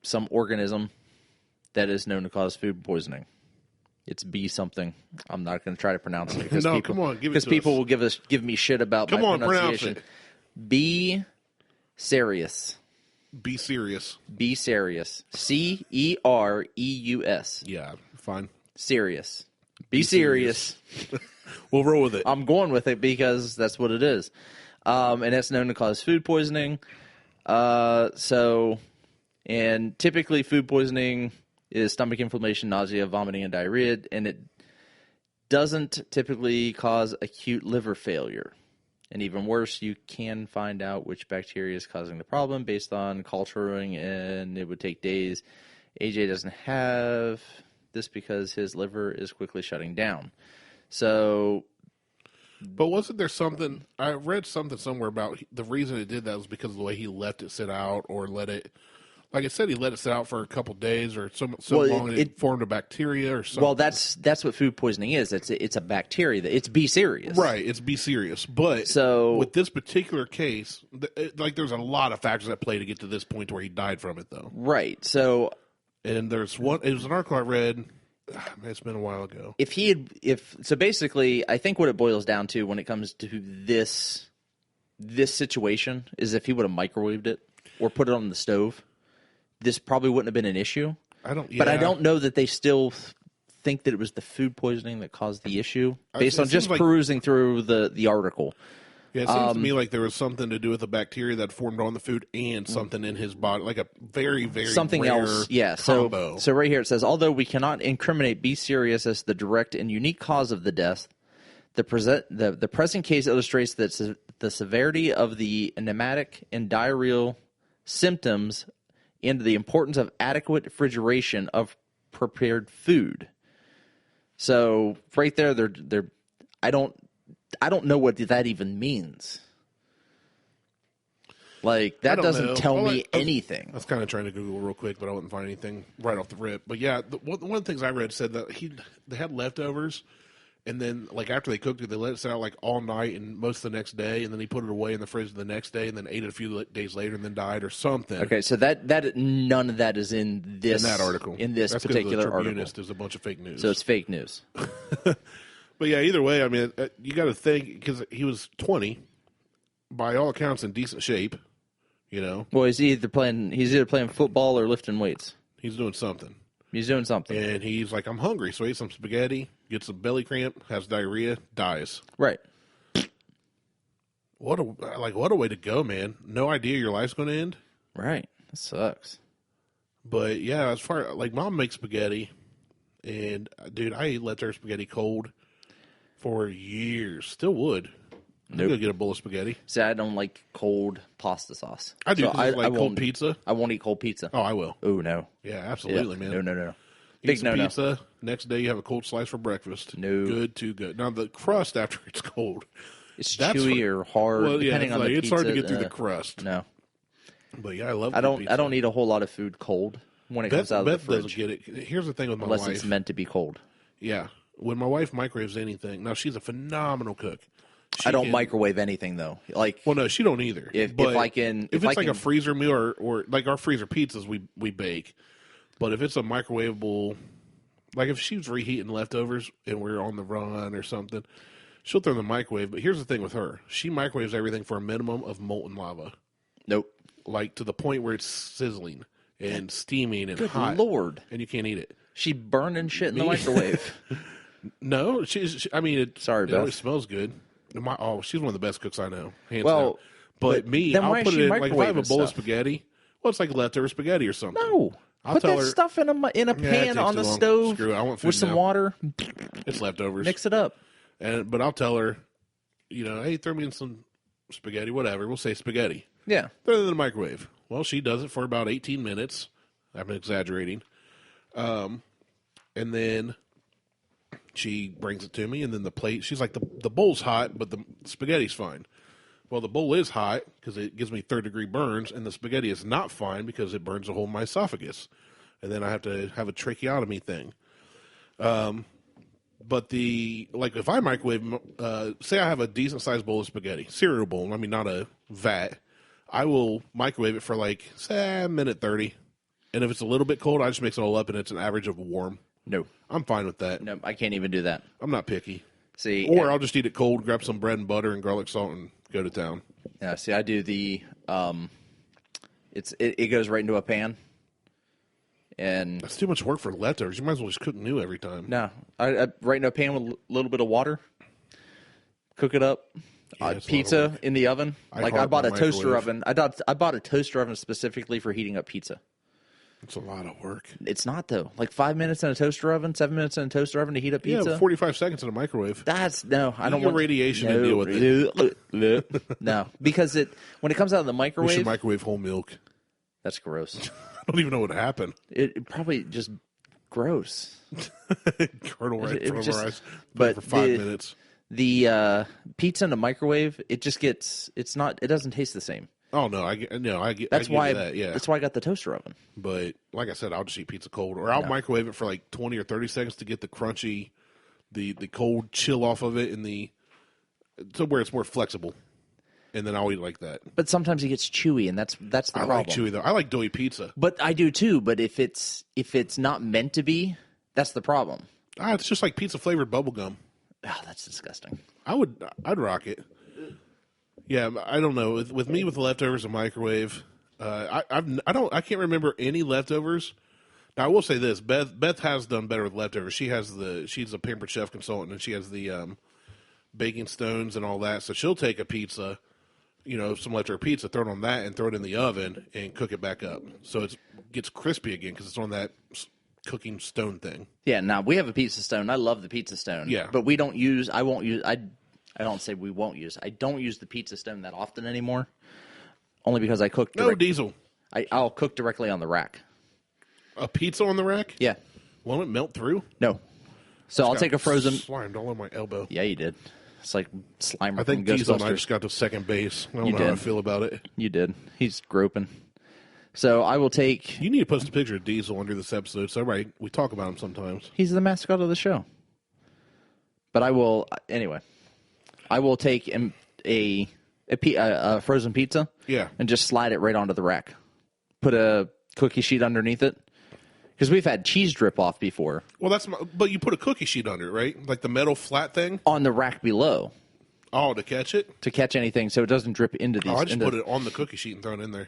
Speaker 1: some organism that is known to cause food poisoning. It's B something. I'm not going to try to pronounce it because
Speaker 2: No, come on, give it
Speaker 1: because
Speaker 2: to
Speaker 1: people
Speaker 2: us.
Speaker 1: will give me shit about
Speaker 2: Come
Speaker 1: my
Speaker 2: on, pronounce
Speaker 1: pronunciation.
Speaker 2: it.
Speaker 1: B serious.
Speaker 2: Be serious.
Speaker 1: Be serious. Cereus.
Speaker 2: Yeah, fine.
Speaker 1: Serious. Be serious.
Speaker 2: We'll roll with it.
Speaker 1: I'm going with it because that's what it is. And it's known to cause food poisoning. And typically food poisoning is stomach inflammation, nausea, vomiting, and diarrhea, and it doesn't typically cause acute liver failure. And even worse, you can find out which bacteria is causing the problem based on culturing, and it would take days. AJ doesn't have this because his liver is quickly shutting down. So,
Speaker 2: But wasn't there something, I read something somewhere about the reason it did that was because of the way he left it sit out or let it, like I said, he let it sit out for a couple days or so
Speaker 1: Well,
Speaker 2: long it formed a bacteria or something.
Speaker 1: well, that's what food poisoning is. It's a bacteria. It's B serious.
Speaker 2: Right, it's be serious. But
Speaker 1: So-
Speaker 2: with this particular case, there's a lot of factors at play to get to this point where he died from it, though.
Speaker 1: Right. So
Speaker 2: And there's one, it was an article I read, it's been a while ago.
Speaker 1: basically, I think what it boils down to when it comes to this situation is if he would have microwaved it or put it on the stove, this probably wouldn't have been an issue. But I don't know that they still think that it was the food poisoning that caused the issue based
Speaker 2: It
Speaker 1: on just
Speaker 2: seems like-
Speaker 1: perusing through the article.
Speaker 2: Yeah, it seems to me like there was something to do with the bacteria that formed on the food and something in his body, like a very, very
Speaker 1: Something
Speaker 2: rare
Speaker 1: else, yeah.
Speaker 2: combo.
Speaker 1: So right here it says, although we cannot incriminate B. serious as the direct and unique cause of the death, the present case illustrates that the severity of the enematic and diarrheal symptoms and the importance of adequate refrigeration of prepared food. So right there, they're I don't know what that even means. Like, that
Speaker 2: I don't
Speaker 1: doesn't
Speaker 2: know.
Speaker 1: tell
Speaker 2: Well,
Speaker 1: me
Speaker 2: I
Speaker 1: anything.
Speaker 2: was kind of trying to Google real quick, but I wouldn't find anything right off the rip. But yeah, one of the things I read said that they had leftovers, and then like after they cooked it, they let it sit out like all night and most of the next day, and then he put it away in the fridge the next day, and then ate it a few days later, and then died or something.
Speaker 1: Okay, so that none of that is in this
Speaker 2: In that article,
Speaker 1: in this
Speaker 2: That's 'cause
Speaker 1: particular
Speaker 2: the
Speaker 1: article.
Speaker 2: Tribunist is a bunch of fake news.
Speaker 1: So it's fake news.
Speaker 2: But yeah, either way, I mean, you got to think because he was 20, by all accounts, in decent shape. You know,
Speaker 1: Well, he's either playing football or lifting weights.
Speaker 2: he's doing something.
Speaker 1: He's doing something.
Speaker 2: And he's like, I'm hungry. So he eats some spaghetti, gets a belly cramp, has diarrhea, dies.
Speaker 1: Right.
Speaker 2: What a way to go, man. No idea your life's going to end.
Speaker 1: Right. That sucks.
Speaker 2: But yeah, as far like mom makes spaghetti, and dude, I ate leftover spaghetti cold. For years. Still would. I'm going to get a bowl of spaghetti.
Speaker 1: See, I don't like cold pasta sauce.
Speaker 2: I do,
Speaker 1: So
Speaker 2: 'cause it's like cold pizza.
Speaker 1: I won't eat cold pizza.
Speaker 2: Oh, I will.
Speaker 1: Oh, no.
Speaker 2: Yeah, absolutely, man.
Speaker 1: No.
Speaker 2: Eat
Speaker 1: Big
Speaker 2: some
Speaker 1: no.
Speaker 2: pizza. Next day, you have a cold slice for breakfast.
Speaker 1: No.
Speaker 2: Good to good. Now, the crust after it's cold.
Speaker 1: It's chewy or hard,
Speaker 2: Well, yeah,
Speaker 1: depending on the pizza.
Speaker 2: it's hard to get through the crust.
Speaker 1: No.
Speaker 2: But yeah, I love
Speaker 1: I don't eat a whole lot of food cold when it comes out of the fridge.
Speaker 2: Doesn't get it. Here's the thing with my
Speaker 1: unless
Speaker 2: wife.
Speaker 1: it's meant to be cold.
Speaker 2: Yeah. When my wife microwaves anything, now she's a phenomenal cook.
Speaker 1: I don't microwave anything though. Like,
Speaker 2: well, no, she don't either.
Speaker 1: If it's like
Speaker 2: a freezer meal or like our freezer pizzas, we bake. But if it's a microwavable, like if she's reheating leftovers and we're on the run or something, she'll throw in the microwave. But here's the thing with her: she microwaves everything for a minimum of molten lava.
Speaker 1: Nope.
Speaker 2: Like to the point where it's sizzling and steaming and
Speaker 1: Good
Speaker 2: hot.
Speaker 1: Lord,
Speaker 2: and you can't eat it.
Speaker 1: She burning shit in the microwave.
Speaker 2: No, I mean,
Speaker 1: sorry,
Speaker 2: it
Speaker 1: Beth.
Speaker 2: always smells good. She's one of the best cooks I know. Hands
Speaker 1: well,
Speaker 2: down. But me,
Speaker 1: then
Speaker 2: I'll put it in, like if I have a bowl of
Speaker 1: stuff?
Speaker 2: spaghetti, well, it's like leftover spaghetti or something.
Speaker 1: No.
Speaker 2: I'll
Speaker 1: Put
Speaker 2: tell
Speaker 1: that
Speaker 2: her,
Speaker 1: stuff in a pan on the stove
Speaker 2: Screw it. I want food
Speaker 1: with some
Speaker 2: now.
Speaker 1: water.
Speaker 2: It's leftovers.
Speaker 1: Mix it up.
Speaker 2: But I'll tell her, hey, throw me in some spaghetti, whatever. We'll say spaghetti.
Speaker 1: Yeah.
Speaker 2: Throw it in the microwave. Well, she does it for about 18 minutes. I'm exaggerating. And then she brings it to me, and then the plate, she's like, the bowl's hot, but the spaghetti's fine. Well, the bowl is hot because it gives me third-degree burns, and the spaghetti is not fine because it burns a hole in my esophagus. And then I have to have a tracheotomy thing. But if I microwave, say I have a decent-sized bowl of spaghetti, cereal bowl, I mean, not a vat, I will microwave it for say, a minute 30. And if it's a little bit cold, I just mix it all up, and it's an average of warm.
Speaker 1: No.
Speaker 2: I'm fine with that.
Speaker 1: No, I can't even do that.
Speaker 2: I'm not picky.
Speaker 1: See,
Speaker 2: or I'll just eat it cold, grab some bread and butter and garlic salt, and go to town.
Speaker 1: Yeah, see, I do the it goes right into a pan, and
Speaker 2: that's too much work for leftovers. You might as well just cook new every time.
Speaker 1: No, I right into a pan with a little bit of water, cook it up.
Speaker 2: Yeah,
Speaker 1: pizza in the oven. I bought a toaster
Speaker 2: microwave.
Speaker 1: oven. I bought a toaster oven specifically for heating up pizza.
Speaker 2: It's a lot of work.
Speaker 1: It's not though. 5 minutes in a toaster oven, 7 minutes in a toaster oven to heat up pizza.
Speaker 2: Yeah, 45 seconds in a microwave.
Speaker 1: I don't want
Speaker 2: radiation to deal with
Speaker 1: it. No, because when it comes out of the microwave,
Speaker 2: we should microwave whole milk.
Speaker 1: That's gross.
Speaker 2: I don't even know what happened.
Speaker 1: It probably just gross.
Speaker 2: Kernel rice,
Speaker 1: but
Speaker 2: for 5 minutes.
Speaker 1: The pizza in the microwave, it doesn't taste the same.
Speaker 2: Oh no,
Speaker 1: That's why
Speaker 2: yeah.
Speaker 1: That's why I got the toaster oven.
Speaker 2: But like I said, I'll just eat pizza cold, or I'll microwave it for 20 or 30 seconds to get the crunchy, the cold chill off of it, to where it's more flexible, and then I'll eat it like that.
Speaker 1: But sometimes it gets chewy, and that's the problem.
Speaker 2: I like chewy though. I like doughy pizza.
Speaker 1: But I do too. But if it's not meant to be, that's the problem.
Speaker 2: It's just like pizza flavored bubble gum.
Speaker 1: Oh, that's disgusting.
Speaker 2: I'd rock it. Yeah, I don't know. With me, with the leftovers and microwave, I can't remember any leftovers. Now I will say this: Beth has done better with leftovers. She's a Pampered Chef consultant, and she has the baking stones and all that. So she'll take a pizza, some leftover pizza, throw it on that, and throw it in the oven and cook it back up, so it gets crispy again because it's on that cooking stone thing.
Speaker 1: Yeah. Now we have a pizza stone. I love the pizza stone.
Speaker 2: Yeah,
Speaker 1: but we don't use. I don't say we won't use. I don't use the pizza stone that often anymore, only because I cook.
Speaker 2: No diesel.
Speaker 1: I'll cook directly on the rack.
Speaker 2: A pizza on the rack?
Speaker 1: Yeah.
Speaker 2: Won't it melt through?
Speaker 1: No. So I'll take a frozen.
Speaker 2: Slimed all on my elbow.
Speaker 1: Yeah, you did. It's like Slimer.
Speaker 2: I think Diesel and I just got to second base. I don't know how I feel about it.
Speaker 1: You did. He's groping. So I will take.
Speaker 2: You need to post a picture of Diesel under this episode, so we talk about him sometimes.
Speaker 1: He's the mascot of the show. But I will anyway. I will take a frozen pizza, and just slide it right onto the rack. Put a cookie sheet underneath it, because we've had cheese drip off before.
Speaker 2: Well, but you put a cookie sheet under it, right? Like the metal flat thing
Speaker 1: on the rack below.
Speaker 2: Oh, to catch it?
Speaker 1: To catch anything, so it doesn't drip into these.
Speaker 2: I just put it on the cookie sheet and throw it in there.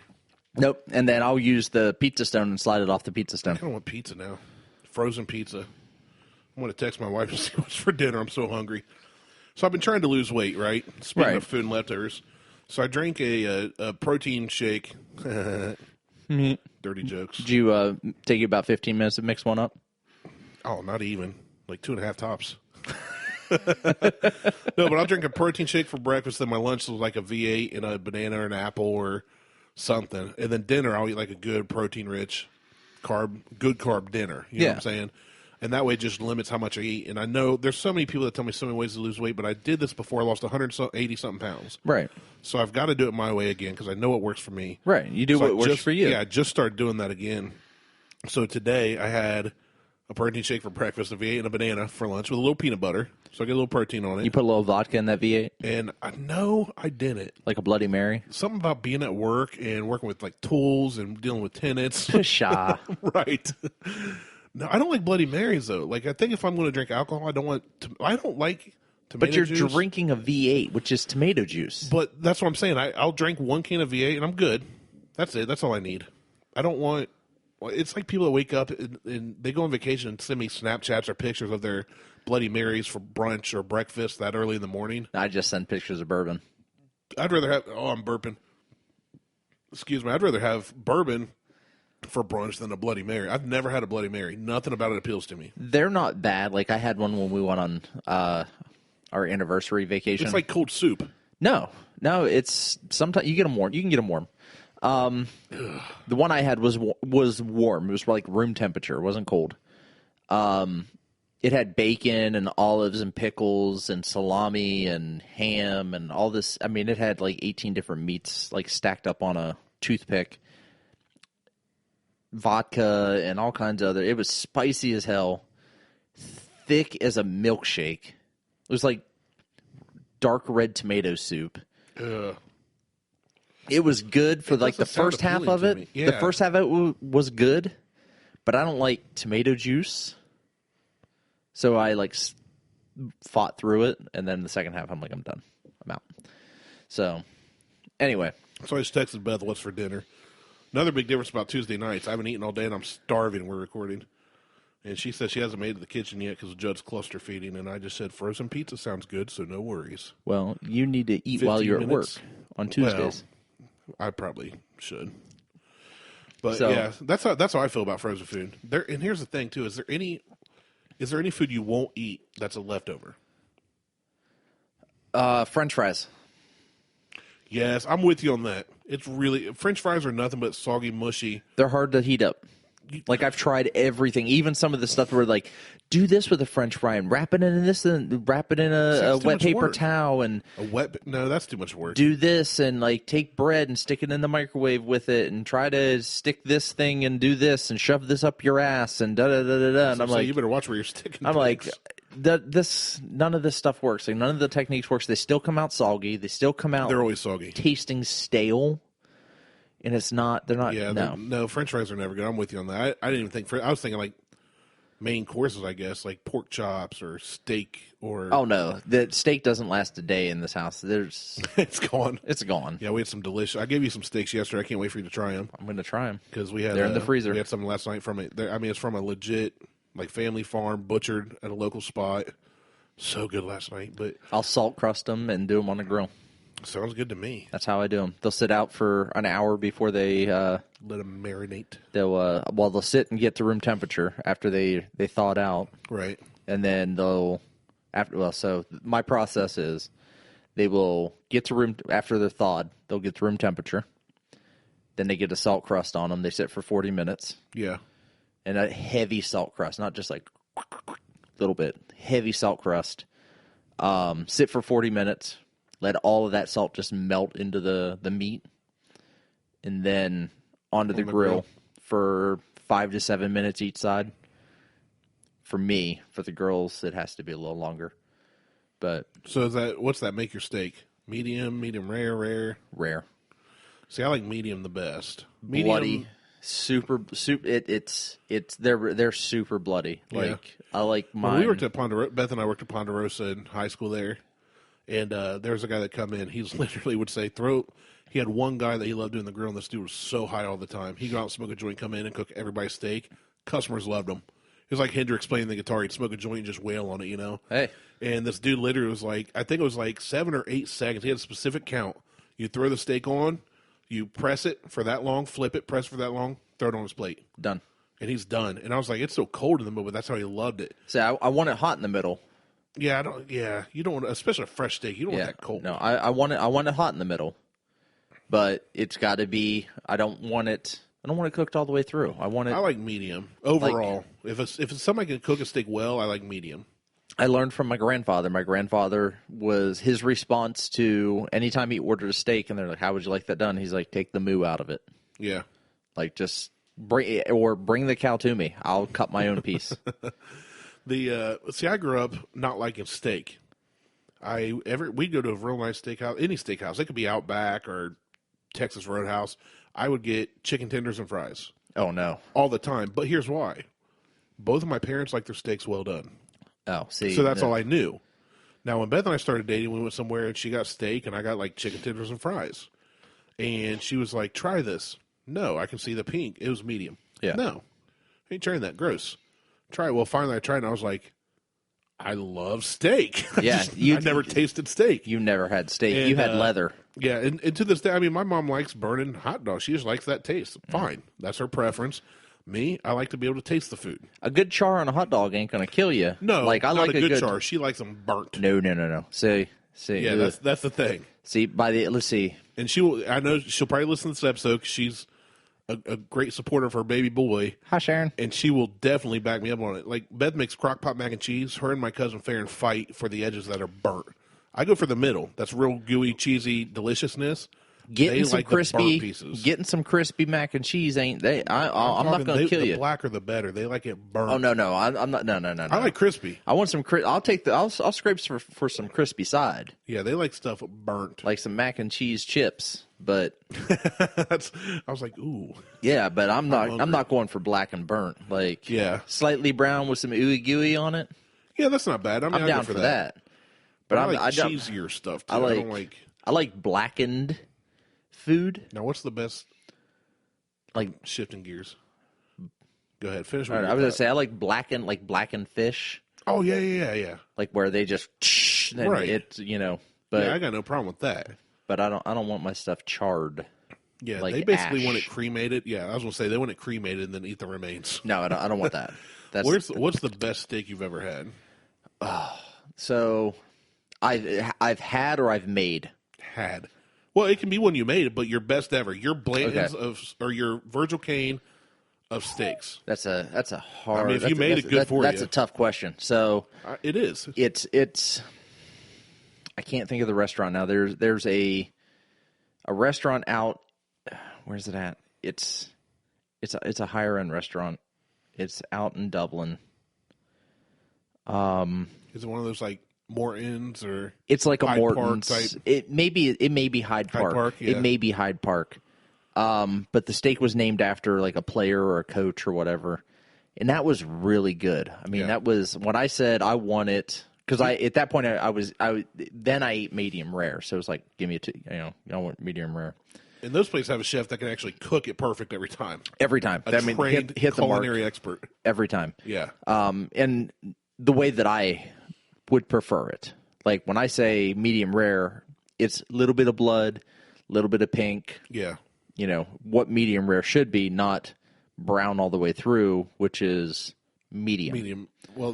Speaker 1: Nope, and then I'll use the pizza stone and slide it off the pizza stone.
Speaker 2: I kind of want pizza now, frozen pizza. I'm going to text my wife and see what's for dinner. I'm so hungry. So I've been trying to lose weight, right? Speaking of food and leftovers. So I drank a protein shake. Dirty jokes.
Speaker 1: Did you take you about 15 minutes to mix one up?
Speaker 2: Oh, not even. Like 2.5 tops. No, but I'll drink a protein shake for breakfast. Then my lunch is like a V8 and a banana or an apple or something. And then dinner, I'll eat like a good protein-rich, good carb dinner. You know what I'm saying? And that way it just limits how much I eat. And I know there's so many people that tell me so many ways to lose weight, but I did this before. I lost 180-something pounds.
Speaker 1: Right.
Speaker 2: So I've got to do it my way again because I know what works for me.
Speaker 1: Right. You do what works for you.
Speaker 2: Yeah, I just started doing that again. So today I had a protein shake for breakfast, a V8 and a banana for lunch with a little peanut butter. So I get a little protein on it.
Speaker 1: You put a little vodka in that V8?
Speaker 2: And I know I didn't.
Speaker 1: Like a Bloody Mary?
Speaker 2: Something about being at work and working with like tools and dealing with tenants.
Speaker 1: Sha.
Speaker 2: Right. No, I don't like Bloody Marys though. Like I think if I'm going to drink alcohol, I don't like tomato
Speaker 1: But you're
Speaker 2: juice.
Speaker 1: drinking a V8, which is tomato juice.
Speaker 2: But that's what I'm saying. I'll drink one can of V8 and I'm good. That's it. That's all I need. I don't want. It's like people that wake up and they go on vacation and send me Snapchats or pictures of their Bloody Marys for brunch or breakfast that early in the morning.
Speaker 1: I just send pictures of bourbon.
Speaker 2: I'd rather have. Oh, I'm burping. Excuse me. I'd rather have bourbon for brunch than a Bloody Mary. I've never had a Bloody Mary. Nothing about it appeals to me.
Speaker 1: They're not bad. Like I had one when we went on our anniversary vacation.
Speaker 2: It's like cold soup.
Speaker 1: No. It's sometimes you get them warm. You can get them warm. The one I had was warm. It was like room temperature. It wasn't cold. It had bacon and olives and pickles and salami and ham and all this. I mean, it had like 18 different meats like stacked up on a toothpick. Vodka and all kinds of other. It was spicy as hell, thick as a milkshake. It was like dark red tomato soup.
Speaker 2: Ugh.
Speaker 1: It was good for like the first half of it.
Speaker 2: Yeah.
Speaker 1: The first half of it was good, but I don't like tomato juice, so I like fought through it, and then the second half I'm like I'm done. I'm out. So anyway,
Speaker 2: so I just texted Beth, "What's for dinner?" Another big difference about Tuesday nights, I haven't eaten all day and I'm starving. We're recording. And she says she hasn't made it to the kitchen yet because Judd's cluster feeding. And I just said, frozen pizza sounds good, so no worries.
Speaker 1: Well, you need to eat while you're at work on Tuesdays.
Speaker 2: Well, I probably should. But yeah, that's how I feel about frozen food. And here's the thing, too. Is there any food you won't eat that's a leftover?
Speaker 1: French fries.
Speaker 2: Yes, I'm with you on that. It's really French fries are nothing but soggy, mushy.
Speaker 1: They're hard to heat up. Like I've tried everything, even some of the stuff where like do this with a French fry and wrap it in this and wrap it in a wet paper towel and
Speaker 2: that's too much work.
Speaker 1: Do this and like take bread and stick it in the microwave with it and try to stick this thing and do this and shove this up your ass and da da da da da. And I'm like,
Speaker 2: you better watch where you're sticking.
Speaker 1: I'm like, none of this stuff works. Like none of the techniques works. They still come out soggy. They still come out.
Speaker 2: They're always soggy,
Speaker 1: tasting stale. And it's not. They're not.
Speaker 2: Yeah, no. French fries are never good. I'm with you on that. I didn't even think. I was thinking like main courses, I guess, like pork chops or steak or.
Speaker 1: Oh no, the steak doesn't last a day in this house.
Speaker 2: It's gone.
Speaker 1: It's gone.
Speaker 2: Yeah, we had some delicious. I gave you some steaks yesterday. I can't wait for you to try them.
Speaker 1: I'm going to try them
Speaker 2: because we had.
Speaker 1: They're in the freezer.
Speaker 2: We had some last night from it. I mean, it's from a legit like family farm, butchered at a local spot. So good last night, but
Speaker 1: I'll salt crust them and do them on the grill.
Speaker 2: Sounds good to me.
Speaker 1: That's how I do them. They'll sit out for an hour before they
Speaker 2: let them marinate.
Speaker 1: They'll sit and get to room temperature after they thawed out.
Speaker 2: Right.
Speaker 1: And then so my process is they will get to room after they're thawed. They'll get to room temperature. Then they get a salt crust on them. They sit for 40 minutes.
Speaker 2: Yeah.
Speaker 1: And a heavy salt crust, not just like a little bit. Heavy salt crust. Sit for 40 minutes. Let all of that salt just melt into the meat, and then onto the grill for 5 to 7 minutes each side. For me, for the girls, it has to be a little longer. But
Speaker 2: so what's that make your steak? Medium rare?
Speaker 1: Rare.
Speaker 2: See, I like medium the best.
Speaker 1: Medium, bloody, super. They're super bloody. Like I like mine.
Speaker 2: Well, we worked at Ponderosa. Beth and I worked at Ponderosa in high school there. And there was a guy that come in. He's literally would say, he had one guy that he loved doing the grill, and this dude was so high all the time. He'd go out and smoke a joint, come in and cook everybody's steak. Customers loved him. It was like Hendrix playing the guitar. He'd smoke a joint and just wail on it, you know?
Speaker 1: Hey.
Speaker 2: And this dude literally was like, I think it was like 7 or 8 seconds. He had a specific count. You throw the steak on, you press it for that long, flip it, press for that long, throw it on his plate.
Speaker 1: Done.
Speaker 2: And he's done. And I was like, it's so cold in the middle, but that's how he loved it.
Speaker 1: So I want it hot in the middle.
Speaker 2: Yeah, I don't. Yeah, you don't want, especially a fresh steak. You don't want that cold.
Speaker 1: No, I want it. I want it hot in the middle, but it's got to be. I don't want it cooked all the way through. I want it.
Speaker 2: I like medium overall. If it's somebody can cook a steak well, I like medium.
Speaker 1: I learned from my grandfather. My grandfather was his response to anytime he ordered a steak, and they're like, "How would you like that done?" He's like, "Take the moo out of it."
Speaker 2: Yeah,
Speaker 1: like just bring the cow to me. I'll cut my own piece.
Speaker 2: I grew up not liking steak. We'd go to a real nice steakhouse, any steakhouse. It could be Outback or Texas Roadhouse. I would get chicken tenders and fries.
Speaker 1: Oh no,
Speaker 2: all the time. But here's why: both of my parents like their steaks well done.
Speaker 1: Oh, see,
Speaker 2: so that's all I knew. Now, when Beth and I started dating, we went somewhere and she got steak and I got like chicken tenders and fries, and she was like, "Try this." No, I can see the pink. It was medium.
Speaker 1: Yeah.
Speaker 2: No, I ain't trying that. Gross. Try it. Well, finally I tried and I was like, I love steak.
Speaker 1: Yeah.
Speaker 2: I never tasted steak.
Speaker 1: You never had steak.
Speaker 2: And,
Speaker 1: you had leather.
Speaker 2: Yeah. And to this day, I mean, my mom likes burning hot dogs. She just likes that taste. Fine. That's her preference. Me, I like to be able to taste the food.
Speaker 1: A good char on a hot dog ain't going to kill you.
Speaker 2: No,
Speaker 1: like I
Speaker 2: not
Speaker 1: like
Speaker 2: a good char. She likes them burnt.
Speaker 1: No. See.
Speaker 2: Yeah, that's the thing.
Speaker 1: See, let's see.
Speaker 2: And I know she'll probably listen to this episode because she's a great supporter of her baby boy.
Speaker 1: Hi, Sharon.
Speaker 2: And she will definitely back me up on it. Like, Beth makes crock pot mac and cheese. Her and my cousin Farron fight for the edges that are burnt. I go for the middle. That's real gooey, cheesy deliciousness.
Speaker 1: Getting some crispy mac and cheese ain't they? I'm not going to kill you.
Speaker 2: The blacker the better. They like it burnt.
Speaker 1: Oh no, I'm not. No.
Speaker 2: I like crispy.
Speaker 1: I want some. I'll scrape for some crispy side.
Speaker 2: Yeah, they like stuff burnt,
Speaker 1: like some mac and cheese chips. But
Speaker 2: I was like, ooh.
Speaker 1: Yeah, but I'm not going for black and burnt. Like,
Speaker 2: yeah,
Speaker 1: slightly brown with some ooey gooey on it.
Speaker 2: Yeah, that's not bad. I mean,
Speaker 1: I'm down for that. But
Speaker 2: I like cheesier stuff too.
Speaker 1: I like blackened food.
Speaker 2: Now, what's the best?
Speaker 1: Like
Speaker 2: shifting gears. Go ahead, finish.
Speaker 1: I was gonna say I like blackened fish.
Speaker 2: Oh yeah.
Speaker 1: Like where they just
Speaker 2: right.
Speaker 1: It's But
Speaker 2: yeah, I got no problem with that.
Speaker 1: But I don't want my stuff charred.
Speaker 2: Yeah,
Speaker 1: like
Speaker 2: they basically
Speaker 1: ash.
Speaker 2: want it cremated. Yeah, I was gonna say they want it cremated and then eat the remains.
Speaker 1: No, I don't want that.
Speaker 2: What's the best steak you've ever had?
Speaker 1: So, I've had or I've made.
Speaker 2: Had. Well, it can be one you made, but your best ever. Your Blanton's or your Virgil Cane of steaks.
Speaker 1: That's a hard.
Speaker 2: I mean, if you made it good for you,
Speaker 1: that's a tough question. So
Speaker 2: it is.
Speaker 1: It's. I can't think of the restaurant now. There's a restaurant out. Where's it at? It's a higher end restaurant. It's out in Dublin.
Speaker 2: Is it one of those like Morton's or?
Speaker 1: It's like a
Speaker 2: Hyde
Speaker 1: Morton's.
Speaker 2: Park type?
Speaker 1: It may be Hyde Park.
Speaker 2: Hyde Park, yeah.
Speaker 1: It may be Hyde Park. But the steak was named after like a player or a coach or whatever, and that was really good. I mean, that was when I said I want it. Because at that point I ate medium rare, so it was like, give me I want medium rare.
Speaker 2: And those places have a chef that can actually cook it perfect every time.
Speaker 1: Every time,
Speaker 2: Trained
Speaker 1: hit the mark.
Speaker 2: Culinary expert
Speaker 1: Every time.
Speaker 2: Yeah.
Speaker 1: And the way that I would prefer it, like when I say medium rare, it's a little bit of blood, a little bit of pink.
Speaker 2: Yeah.
Speaker 1: What medium rare should be, not brown all the way through, which is medium.
Speaker 2: Medium well,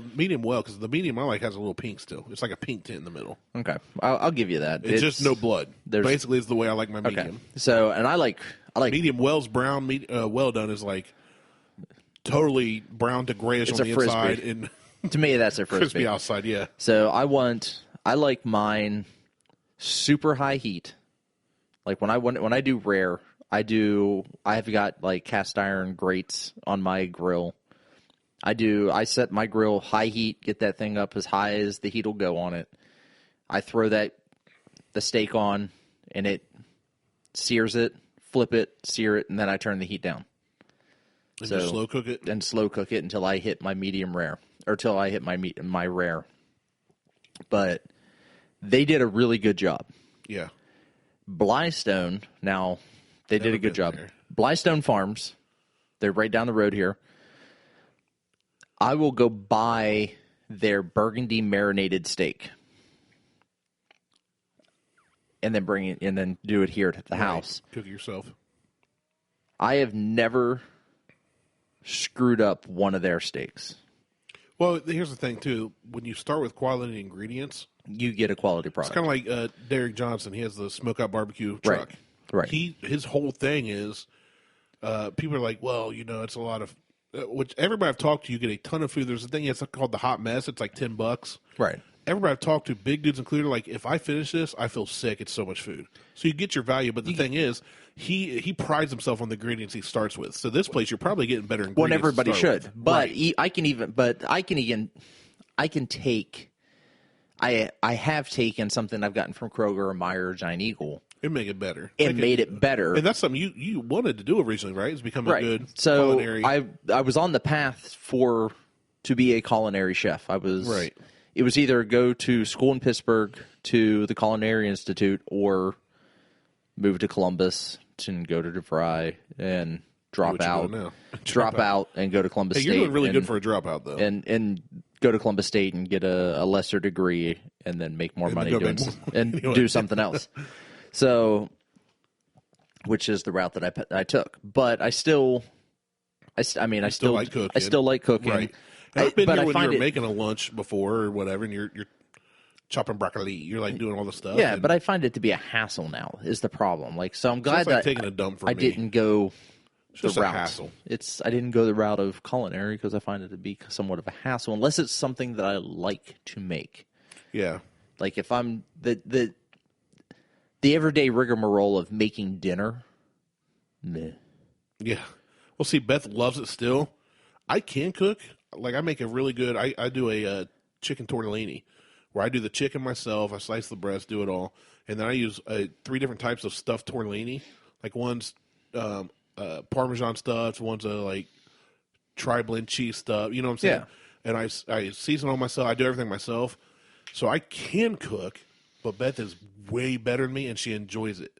Speaker 2: because the medium I like has a little pink still. It's like a pink tint in the middle.
Speaker 1: Okay, I'll give you that.
Speaker 2: It's just no blood. Basically, is the way I like my medium.
Speaker 1: Okay. So, and I like
Speaker 2: medium well's brown. Well done is like totally brown to grayish on the inside, and
Speaker 1: to me that's a frisbee.
Speaker 2: Crispy outside. Yeah.
Speaker 1: So I like mine super high heat. Like when I do rare, I've got like cast iron grates on my grill. I set my grill high heat, get that thing up as high as the heat will go on it. I throw the steak on, and it sears it, flip it, sear it, and then I turn the heat down.
Speaker 2: And just slow cook it?
Speaker 1: And slow cook it until I hit my medium rare, or till I hit my rare. But they did a really good job.
Speaker 2: Yeah.
Speaker 1: Blystone, now, they did a good job. There. Blystone Farms, they're right down the road here. I will go buy their burgundy marinated steak and then bring it and then do it here at the house.
Speaker 2: Cook it yourself.
Speaker 1: I have never screwed up one of their steaks.
Speaker 2: Well, here's the thing too. When you start with quality ingredients,
Speaker 1: You get a quality
Speaker 2: it's
Speaker 1: product.
Speaker 2: kind of like Derek Johnson. He has the smokeout barbecue truck.
Speaker 1: Right.
Speaker 2: His whole thing is people are like, well, it's a lot of which everybody I've talked to, you get a ton of food. There's a thing it's called the hot mess. It's like $10.
Speaker 1: Right.
Speaker 2: Everybody I've talked to, big dudes included, like, if I finish this, I feel sick. It's so much food. So you get your value, but the thing is, he prides himself on the ingredients he starts with. So this place, you're probably getting better ingredients.
Speaker 1: Well, everybody should,
Speaker 2: with.
Speaker 1: but
Speaker 2: Right.
Speaker 1: I have taken something I've gotten from Kroger or Meijer or Giant Eagle
Speaker 2: and make it better.
Speaker 1: and made it better.
Speaker 2: And that's something you wanted to do originally, right? Is become a good culinary.
Speaker 1: I was on the path to be a culinary chef. I was
Speaker 2: right.
Speaker 1: It was either go to school in Pittsburgh to the Culinary Institute or move to Columbus and go to DeVry and drop out and go to Columbus State.
Speaker 2: You're doing really good for a dropout, though.
Speaker 1: And go to Columbus State and get a lesser degree and then make more money and do something else. So, which is the route that I took. But I still like cooking. I still like cooking.
Speaker 2: Right. I've been there when you were making a lunch before or whatever, and you're chopping broccoli. You're like doing all the stuff.
Speaker 1: Yeah, but I find it to be a hassle now. Is the problem? Like, so I'm glad that
Speaker 2: taking a dump for
Speaker 1: I
Speaker 2: me.
Speaker 1: didn't go the
Speaker 2: route. A hassle.
Speaker 1: I didn't go the route of culinary because I find it to be somewhat of a hassle unless it's something that I like to make.
Speaker 2: Yeah.
Speaker 1: Like if I'm the everyday rigmarole of making dinner. Meh.
Speaker 2: Yeah. Well, see, Beth loves it still. I can cook. Like, I make a really good, I do a chicken tortellini where I do the chicken myself. I slice the breast, do it all. And then I use 3 different types of stuffed tortellini. Like, one's Parmesan stuffed, one's like tri-blend cheese stuff. You know what I'm saying? Yeah. And I season all myself. I do everything myself. So I can cook, but Beth is way better than me, and she enjoys it.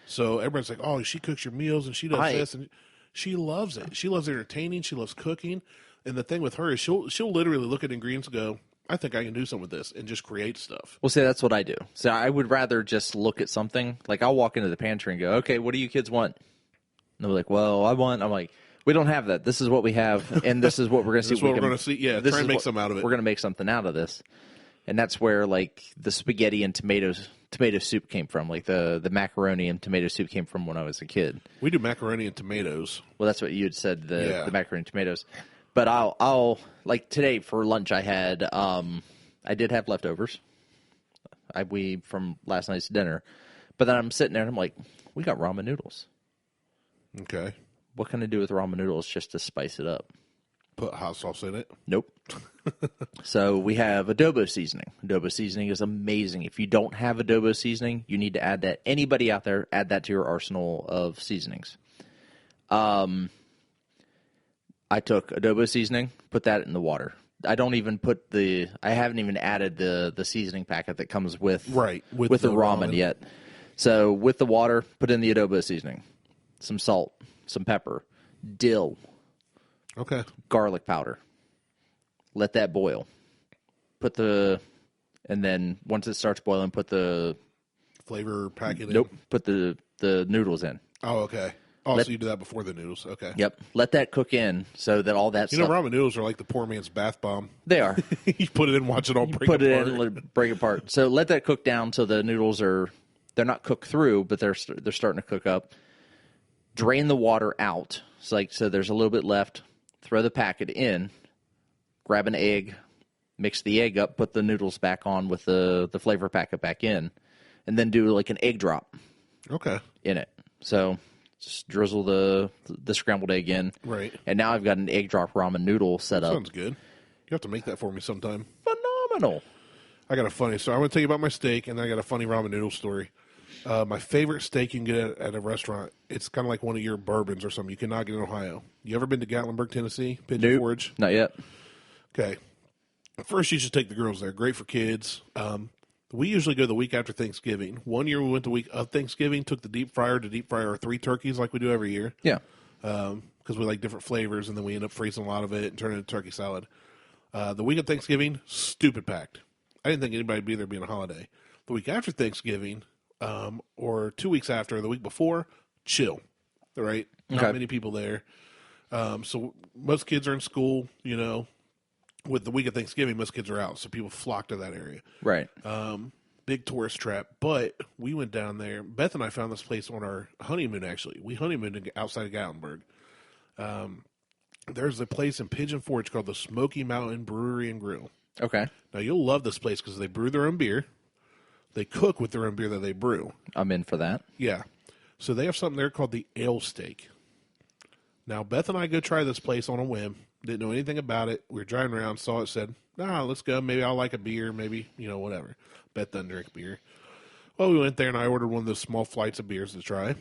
Speaker 2: So everybody's like, oh, she cooks your meals, and she does this. And she loves it. She loves entertaining. She loves cooking. And the thing with her is she'll literally look at ingredients and go, I think I can do something with this, and just create stuff.
Speaker 1: Well, see, that's what I do. So I would rather just look at something. Like, I'll walk into the pantry and go, okay, what do you kids want? And they're like, well, I'm like, we don't have that. This is what we have, and this is what we're going to see.
Speaker 2: This is what we're going to see. Yeah, try and make something out of it.
Speaker 1: We're going to make something out of this. And that's where, like, the spaghetti and tomato soup came from. Like, the macaroni and tomato soup came from when I was a kid.
Speaker 2: We do macaroni and tomatoes.
Speaker 1: Well, that's what you had said, the macaroni and tomatoes. But I'll like today for lunch I had I did have leftovers. We from last night's dinner. But then I'm sitting there and I'm like, we got ramen noodles.
Speaker 2: Okay.
Speaker 1: What can I do with ramen noodles just to spice it up?
Speaker 2: Put hot sauce in it?
Speaker 1: Nope. So we have adobo seasoning. Adobo seasoning is amazing. If you don't have adobo seasoning, you need to add that. Anybody out there, add that to your arsenal of seasonings. I took adobo seasoning, put that in the water. I haven't even added the seasoning packet that comes with the ramen yet. So with the water, put in the adobo seasoning, some salt, some pepper, dill, garlic powder. Let that boil. And then once it starts boiling, put the
Speaker 2: flavor packet in.
Speaker 1: Nope. Put the noodles in.
Speaker 2: Oh, okay. Oh, so you do that before the noodles. Okay.
Speaker 1: Yep. Let that cook in so that all that stuff...
Speaker 2: ramen noodles are like the poor man's bath bomb.
Speaker 1: They are.
Speaker 2: You put it in, watch it all break apart.
Speaker 1: Put it in, let it break apart. So let that cook down so the noodles they're not cooked through, but they're starting to cook up. Drain the water out. So there's a little bit left. Throw the packet in. Grab an egg. Mix the egg up. Put the noodles back on with the flavor packet back in. And then do like an egg drop.
Speaker 2: Okay.
Speaker 1: In it. So... just drizzle the scrambled egg in.
Speaker 2: Right.
Speaker 1: And now I've got an egg drop ramen noodle set up.
Speaker 2: Sounds good. You have to make that for me sometime.
Speaker 1: Phenomenal.
Speaker 2: I got a funny story. I'm going to tell you about my steak, and then I got a funny ramen noodle story. My favorite steak you can get at a restaurant, it's kind of like one of your bourbons or something. You cannot get in Ohio. You ever been to Gatlinburg, Tennessee? Pigeon Forge?
Speaker 1: Not yet.
Speaker 2: Okay. First, you should take the girls there. Great for kids. We usually go the week after Thanksgiving. One year we went the week of Thanksgiving, took the deep fryer to deep fry our 3 turkeys like we do every year.
Speaker 1: Yeah.
Speaker 2: Because we like different flavors, and then we end up freezing a lot of it and turn it into turkey salad. The week of Thanksgiving, stupid packed. I didn't think anybody would be there being a holiday. The week after Thanksgiving, or 2 weeks after, or the week before, chill. Right? Not many people there. So most kids are in school, with the week of Thanksgiving, most kids are out, so people flock to that area.
Speaker 1: Right.
Speaker 2: Big tourist trap. But we went down there. Beth and I found this place on our honeymoon, actually. We honeymooned outside of Gatlinburg. There's a place in Pigeon Forge called the Smoky Mountain Brewery and Grill.
Speaker 1: Okay.
Speaker 2: Now, you'll love this place because they brew their own beer. They cook with their own beer that they brew.
Speaker 1: I'm in for that.
Speaker 2: Yeah. So they have something there called the ale steak. Now, Beth and I go try this place on a whim. Didn't know anything about it. We were driving around, saw it, said, let's go. Maybe I'll like a beer. Maybe, whatever. Beth doesn't drink beer. Well, we went there, and I ordered one of those small flights of beers to try.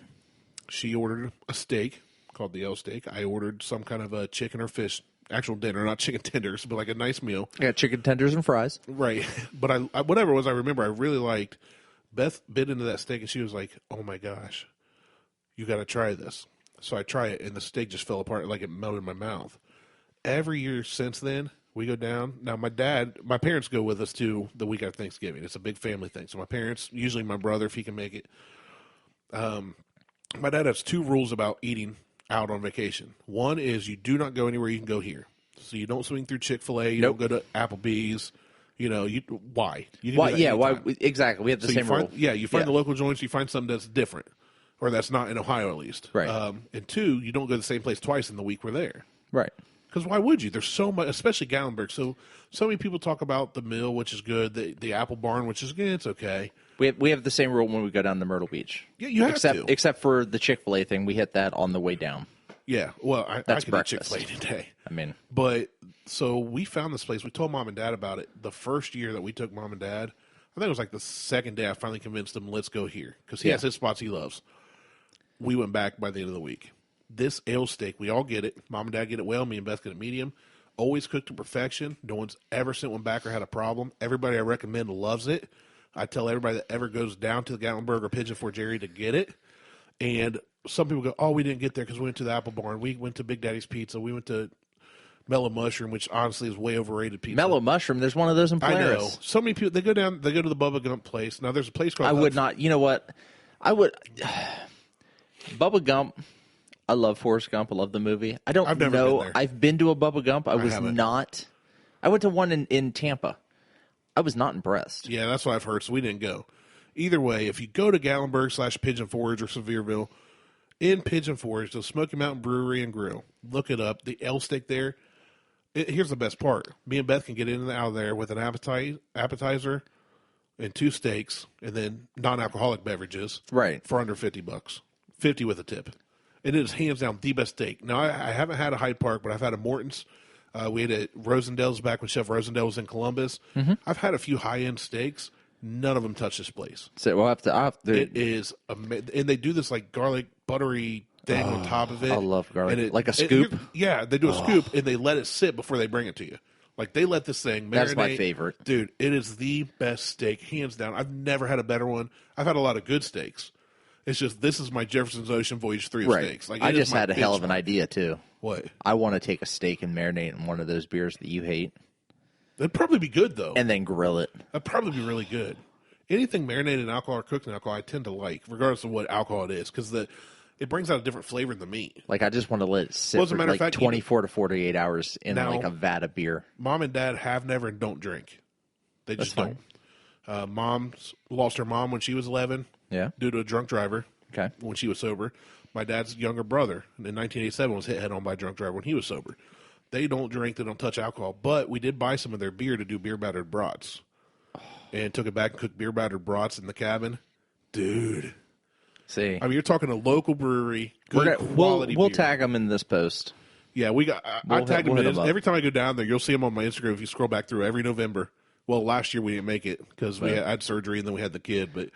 Speaker 2: She ordered a steak called the ale steak. I ordered some kind of a chicken or fish, actual dinner, not chicken tenders, but like a nice meal.
Speaker 1: I got chicken tenders and fries.
Speaker 2: Right. But I whatever it was, I remember I really liked. Beth bit into that steak, and she was like, oh, my gosh, you got to try this. So I try it, and the steak just fell apart like it melted in my mouth. Every year since then, we go down. Now, my parents go with us to the week after Thanksgiving. It's a big family thing. So my parents, usually my brother, if he can make it. My dad has 2 rules about eating out on vacation. One is you do not go anywhere you can go here. So you don't swing through Chick-fil-A. You don't go to Applebee's. Why? You can
Speaker 1: Why?
Speaker 2: do that
Speaker 1: Yeah.
Speaker 2: anytime.
Speaker 1: Why? Exactly. We have the same rule.
Speaker 2: You find the local joints. You find something that's different, or that's not in Ohio at least.
Speaker 1: Right.
Speaker 2: And 2, you don't go to the same place twice in the week we're there.
Speaker 1: Right.
Speaker 2: Because why would you? There's so much, especially Gatlinburg. So many people talk about the Mill, which is good. The Apple Barn, which is good. It's okay.
Speaker 1: We have the same rule when we go down to Myrtle Beach.
Speaker 2: Yeah, you have to.
Speaker 1: Except for the Chick-fil-A thing, we hit that on the way down.
Speaker 2: Yeah. Well, I could eat Chick-fil-A today.
Speaker 1: I mean,
Speaker 2: but so we found this place. We told Mom and Dad about it. The first year that we took Mom and Dad, I think it was like the second day. I finally convinced them, let's go here because he has his spots he loves. We went back by the end of the week. This ale steak, we all get it. Mom and Dad get it well. Me and Beth get it medium. Always cooked to perfection. No one's ever sent one back or had a problem. Everybody I recommend loves it. I tell everybody that ever goes down to the Gatlinburg or Pigeon Forge area to get it. And some people go, we didn't get there because we went to the Apple Barn. We went to Big Daddy's Pizza. We went to Mellow Mushroom, which honestly is way overrated pizza.
Speaker 1: Mellow Mushroom, there's one of those in Polaris.
Speaker 2: I know. So many people, they go to the Bubba Gump place. Now, there's a place called...
Speaker 1: I would not... You know what? I would... Bubba Gump... I love Forrest Gump. I love the movie. I've never been there. I've been to a Bubba Gump. I went to one in Tampa. I was not impressed.
Speaker 2: Yeah, that's what I've heard, so we didn't go. Either way, if you go to Gatlinburg / Pigeon Forge or Sevierville, in Pigeon Forge, the Smoky Mountain Brewery and Grill, look it up. The ale steak there, here's the best part. Me and Beth can get in and out of there with an appetizer and 2 steaks, and then non-alcoholic beverages for under $50. $50 with a tip. And it is hands down the best steak. Now, I haven't had a Hyde Park, but I've had a Morton's. We had a Rosendale's back when Chef Rosendale was in Columbus. Mm-hmm. I've had a few high-end steaks. None of them touch this place.
Speaker 1: So we'll have to.
Speaker 2: It is amazing. And they do this like garlic buttery thing on top of it.
Speaker 1: I love garlic. Like a scoop?
Speaker 2: They do a scoop, and they let it sit before they bring it to you. Like, they let this thing marinate.
Speaker 1: That's my favorite.
Speaker 2: Dude, it is the best steak, hands down. I've never had a better one. I've had a lot of good steaks. It's just, this is my Jefferson's Ocean Voyage 3 of steaks. Like,
Speaker 1: I just had a hell of an idea, too.
Speaker 2: What?
Speaker 1: I want to take a steak and marinate in one of those beers that you hate.
Speaker 2: That'd probably be good, though.
Speaker 1: And then grill it.
Speaker 2: That'd probably be really good. Anything marinated in alcohol or cooked in alcohol, I tend to like, regardless of what alcohol it is, because it brings out a different flavor in the meat.
Speaker 1: Like, I just want to let it sit for like 24 to 48 hours in like a vat of beer.
Speaker 2: Mom and Dad have never and don't drink. They just don't. Mom's lost her mom when she was 11 due to a drunk driver.
Speaker 1: Okay.
Speaker 2: When she was sober. My dad's younger brother in 1987 was hit head on by a drunk driver when he was sober. They don't drink, they don't touch alcohol, but we did buy some of their beer to do beer battered brats. And took it back and cooked beer battered brats in the cabin. Dude.
Speaker 1: See.
Speaker 2: I mean, you're talking a local brewery, good quality
Speaker 1: We'll
Speaker 2: beer.
Speaker 1: tag them in this post.
Speaker 2: Yeah, I tagged them in. Every time I go down there, you'll see them on my Instagram if you scroll back through every November. Well, last year we didn't make it because I had surgery and then we had the kid. But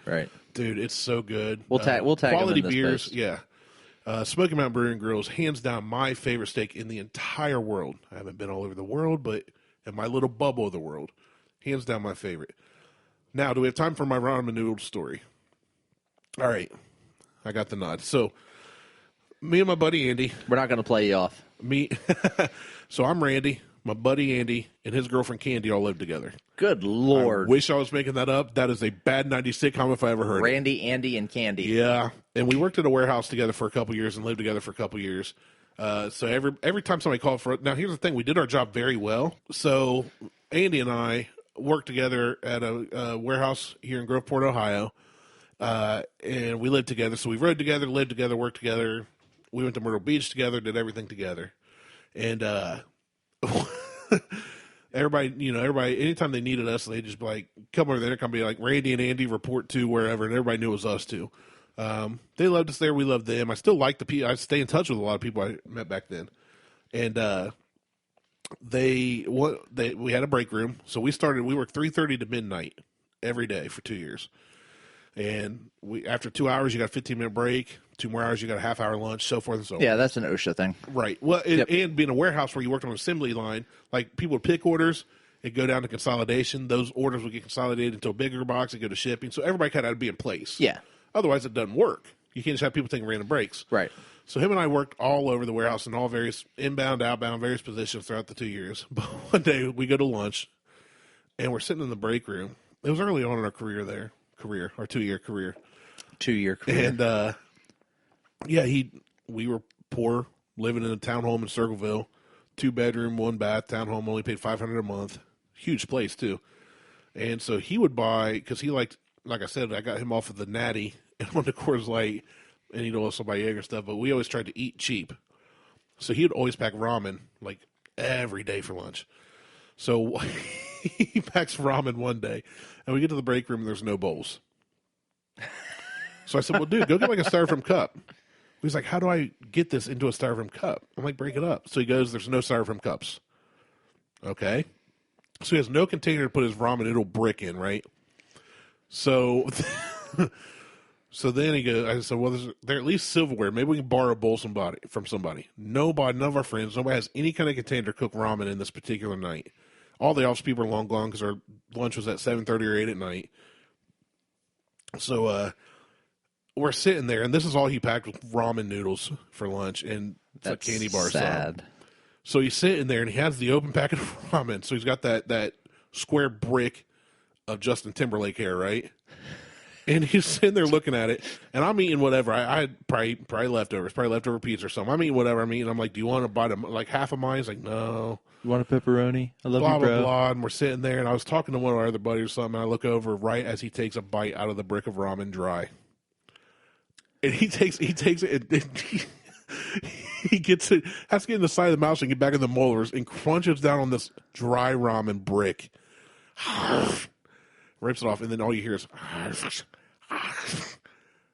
Speaker 2: dude, it's so good.
Speaker 1: We'll tag
Speaker 2: quality
Speaker 1: them in
Speaker 2: beers.
Speaker 1: Post.
Speaker 2: Yeah, Smoky Mountain Brewery and Grill is hands down my favorite steak in the entire world. I haven't been all over the world, but in my little bubble of the world, hands down my favorite. Now, do we have time for my ramen noodle story? All right, I got the nod. So, me and my buddy Andy.
Speaker 1: We're not going to play you off.
Speaker 2: So I'm Randy. My buddy Andy and his girlfriend Candy all live together.
Speaker 1: Good Lord.
Speaker 2: I wish I was making that up. That is a bad 90s sitcom if I ever heard
Speaker 1: Randy, Andy, and Candy.
Speaker 2: Yeah. And we worked at a warehouse together for a couple years and lived together for a couple years. So every time somebody called for it. Now, here's the thing. We did our job very well. So Andy and I worked together at a warehouse here in Groveport, Ohio. And we lived together. So we rode together, lived together, worked together. We went to Myrtle Beach together, did everything together. And everybody, anytime they needed us, they'd just be like, come over there, come be like, Randy and Andy report to wherever, and everybody knew it was us too. They loved us there, we loved them. I still like the people, I stay in touch with a lot of people I met back then. And we had a break room, so we worked 3:30 to midnight every day for 2 years. And after 2 hours, you got a 15-minute break. 2 more hours, you got a half-hour lunch, so forth and so on.
Speaker 1: Yeah, that's an OSHA thing.
Speaker 2: Right. Well, and being a warehouse where you worked on an assembly line, like people would pick orders, it'd go down to consolidation. Those orders would get consolidated into a bigger box and go to shipping. So everybody kind of had to be in place.
Speaker 1: Yeah.
Speaker 2: Otherwise, it doesn't work. You can't just have people taking random breaks.
Speaker 1: Right.
Speaker 2: So him and I worked all over the warehouse in all various inbound, outbound, various positions throughout the 2 years. But one day, we go to lunch, and we're sitting in the break room. It was early on in our career there. Our 2-year career.
Speaker 1: 2-year career.
Speaker 2: And, we were poor, living in a townhome in Circleville, 2-bedroom, 1-bath townhome, only paid $500 a month. Huge place, too. And so he would buy, because he liked, like I said, I got him off of the Natty and on the Coors Light, and he'd also buy Jaeger stuff, but we always tried to eat cheap. So he would always pack ramen, like, every day for lunch. So he packs ramen one day, and we get to the break room, and there's no bowls. So I said, well, dude, go get like a styrofoam cup. He's like, how do I get this into a styrofoam cup? I'm like, break it up. So he goes, there's no styrofoam cups. Okay. So he has no container to put his ramen noodle brick in, right? So so then he goes, I said, well, they're at least silverware. Maybe we can borrow a bowl from somebody. Nobody, none of our friends, nobody has any kind of container to cook ramen in this particular night. All the office people are long gone because our lunch was at 7:30 or 8 at night. So we're sitting there, and this is all he packed with ramen noodles for lunch and
Speaker 1: That's
Speaker 2: candy bar
Speaker 1: sad.
Speaker 2: stuff. So he's sitting there, and he has the open packet of ramen. So he's got that square brick of Justin Timberlake hair, right? And he's sitting there looking at it, and I'm eating whatever. I had probably leftovers, probably leftover pizza or something. I'm eating whatever I'm eating. I'm like, do you want to bite like half of mine? He's like, no.
Speaker 1: You want a pepperoni? I love
Speaker 2: blah,
Speaker 1: you, bro.
Speaker 2: blah, blah. And we're sitting there, and I was talking to one of our other buddies or something, and I look over right as he takes a bite out of the brick of ramen dry. And he takes it, and he gets it, has to get in the side of the mouth and get back in the molars, and crunches down on this dry ramen brick. Rips it off, and then all you hear is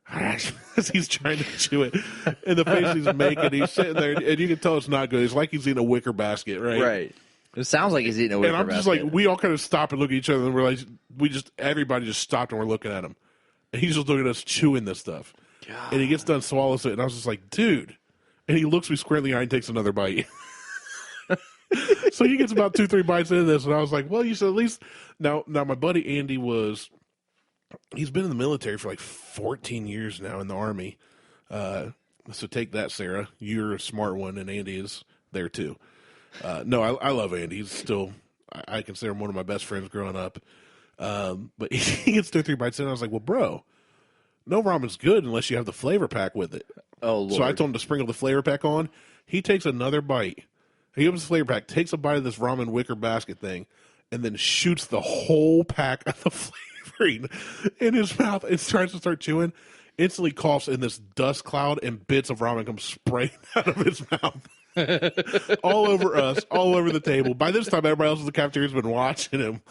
Speaker 2: as he's trying to chew it, and the face he's making, he's sitting there, and you can tell it's not good. It's like he's eating a wicker basket, right?
Speaker 1: Right. It sounds like he's eating a wicker
Speaker 2: basket. And I'm just
Speaker 1: basket.
Speaker 2: like, we all kind of stop and look at each other, and realize everybody just stopped and we're looking at him, and he's just looking at us chewing this stuff. God. And he gets done, swallows it, and I was just like, dude. And he looks me squarely in the eye and takes another bite. So he gets about 2-3 bites into this, and I was like, well, you should at least. Now my buddy Andy he's been in the military for like 14 years now in the Army. So take that, Sarah. You're a smart one, and Andy is there too. No, I love Andy. He's still, I consider him one of my best friends growing up. But he gets 2-3 bites in, and I was like, well, bro, no ramen's good unless you have the flavor pack with it.
Speaker 1: Oh, Lord.
Speaker 2: So I told him to sprinkle the flavor pack on. He takes another bite. He opens the flavor pack, takes a bite of this ramen wicker basket thing, and then shoots the whole pack of the flavoring in his mouth and tries to start chewing. Instantly coughs, in this dust cloud, and bits of ramen come spraying out of his mouth. All over us, all over the table. By this time, everybody else in the cafeteria has been watching him.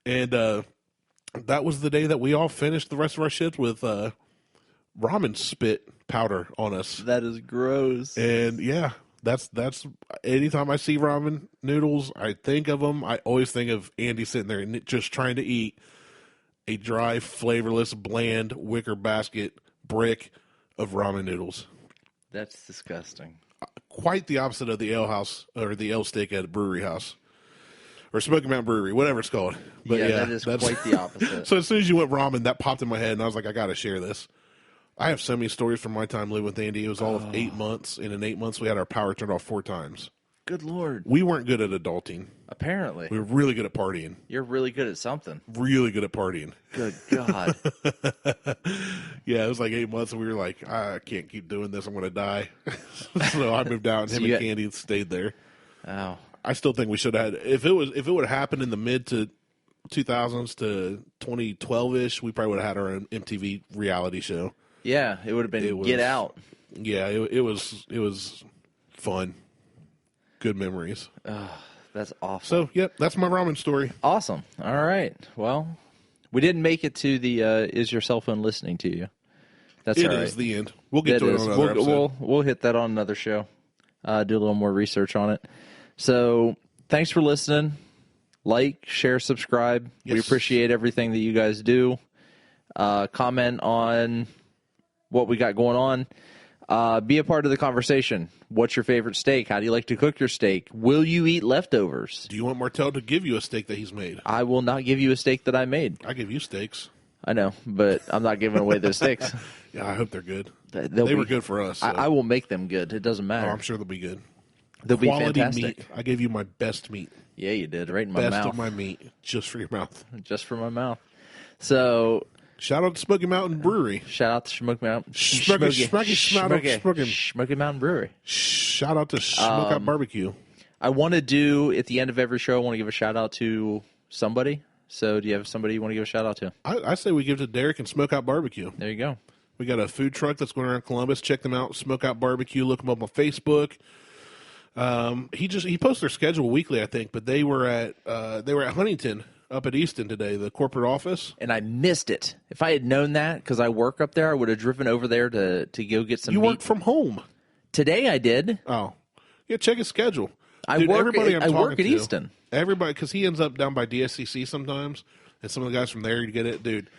Speaker 2: And that was the day that we all finished the rest of our shift with ramen spit powder on us.
Speaker 1: That is gross.
Speaker 2: And yeah, that's anytime I see ramen noodles, I think of them. I always think of Andy sitting there and just trying to eat a dry, flavorless, bland wicker basket brick of ramen noodles.
Speaker 1: That's disgusting.
Speaker 2: Quite the opposite of the ale house or the ale steak at a brewery house. Or Smoky Mountain Brewery, whatever it's called. But yeah,
Speaker 1: that is quite the opposite.
Speaker 2: So as soon as you went ramen, that popped in my head, and I was like, I got to share this. I have so many stories from my time living with Andy. It was all of 8 months, and in 8 months, we had our power turned off 4 times.
Speaker 1: Good Lord.
Speaker 2: We weren't good at adulting.
Speaker 1: Apparently.
Speaker 2: We were really good at partying.
Speaker 1: You're really good at something.
Speaker 2: Really good at partying.
Speaker 1: Good God.
Speaker 2: Yeah, it was like 8 months, and we were like, I can't keep doing this. I'm going to die. So I moved out, and him and Candy stayed there.
Speaker 1: Oh.
Speaker 2: I still think we should have had, if it would have happened in the mid to 2000s to 2012-ish, we probably would have had our own MTV reality show.
Speaker 1: Yeah, it would have been Get Out.
Speaker 2: Yeah, it was fun. Good memories.
Speaker 1: That's awesome.
Speaker 2: So, yep, that's my ramen story.
Speaker 1: Awesome. All right. Well, we didn't make it to the is your cell phone listening to you? That's all right. It is
Speaker 2: the end. We'll get to it on another episode.
Speaker 1: We'll hit that on another show. Do a little more research on it. So, thanks for listening. Like, share, subscribe. Yes. We appreciate everything that you guys do. Comment on what we got going on. Be a part of the conversation. What's your favorite steak? How do you like to cook your steak? Will you eat leftovers?
Speaker 2: Do you want Martelle to give you a steak that he's made?
Speaker 1: I will not give you a steak that I made.
Speaker 2: I give you steaks.
Speaker 1: I know, but I'm not giving away those steaks.
Speaker 2: Yeah, I hope they're good. They were good for us. So.
Speaker 1: I will make them good. It doesn't matter.
Speaker 2: Oh, I'm sure they'll be good.
Speaker 1: They'll
Speaker 2: Quality
Speaker 1: be fantastic.
Speaker 2: Meat. I gave you my best meat.
Speaker 1: Yeah, you did. Right in my mouth.
Speaker 2: Best of my meat, just for your mouth.
Speaker 1: Just for my mouth. So...
Speaker 2: Shout out to Smoky Mountain Brewery.
Speaker 1: Shout out to Smoky Mountain. Smoky Mountain Brewery.
Speaker 2: Shout out to Smokeout Barbecue.
Speaker 1: I want to do, at the end of every show, I want to give a shout out to somebody. So do you have somebody you want to give a shout out to?
Speaker 2: I say we give it to Derek and Smokeout Barbecue.
Speaker 1: There you go.
Speaker 2: We got a food truck that's going around Columbus. Check them out. Smokeout Barbecue. Look them up on Facebook. He posts their schedule weekly, I think, but they were at Huntington up at Easton today, the corporate office.
Speaker 1: And I missed it. If I had known that, because I work up there, I would have driven over there to go get some meat.
Speaker 2: You work from home.
Speaker 1: Today I did.
Speaker 2: Oh. Yeah, check his schedule.
Speaker 1: I work at Easton.
Speaker 2: Everybody, because he ends up down by DSCC sometimes, and some of the guys from there, you get it, dude.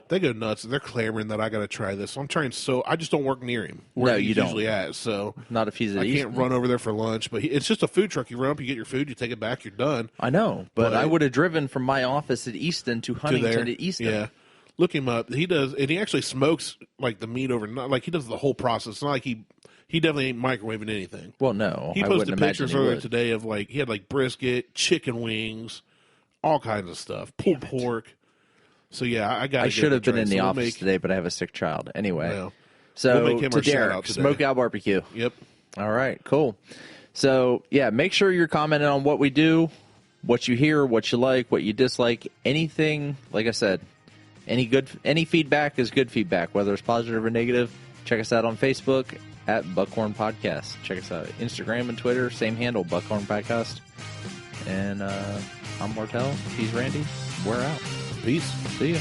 Speaker 2: They go nuts. They're clamoring that I got to try this. So I'm trying. So I just don't work near him. Where he's usually at. So
Speaker 1: not if he's at Easton.
Speaker 2: I can't run over there for lunch. But it's just a food truck. You run up, you get your food, you take it back, you're done.
Speaker 1: I know, but I would have driven from my office at Easton to Huntington to Easton.
Speaker 2: Yeah, look him up. He does, and he actually smokes like the meat overnight. Like he does the whole process. It's not like he definitely ain't microwaving anything.
Speaker 1: Well, no,
Speaker 2: he posted pictures earlier today of like he had like brisket, chicken wings, all kinds of stuff, pulled pork. So, yeah, I
Speaker 1: should have been in the office today, but I have a sick child. Anyway,
Speaker 2: well,
Speaker 1: so to Derek, Smokeout Barbecue.
Speaker 2: Yep.
Speaker 1: All right, cool. So, yeah, make sure you're commenting on what we do, what you hear, what you like, what you dislike, anything. Like I said, any feedback is good feedback, whether it's positive or negative. Check us out on Facebook at Buckhorn Podcast. Check us out Instagram and Twitter, same handle, Buckhorn Podcast. And I'm Martelle. He's Randy. We're out.
Speaker 2: Peace.
Speaker 1: See ya.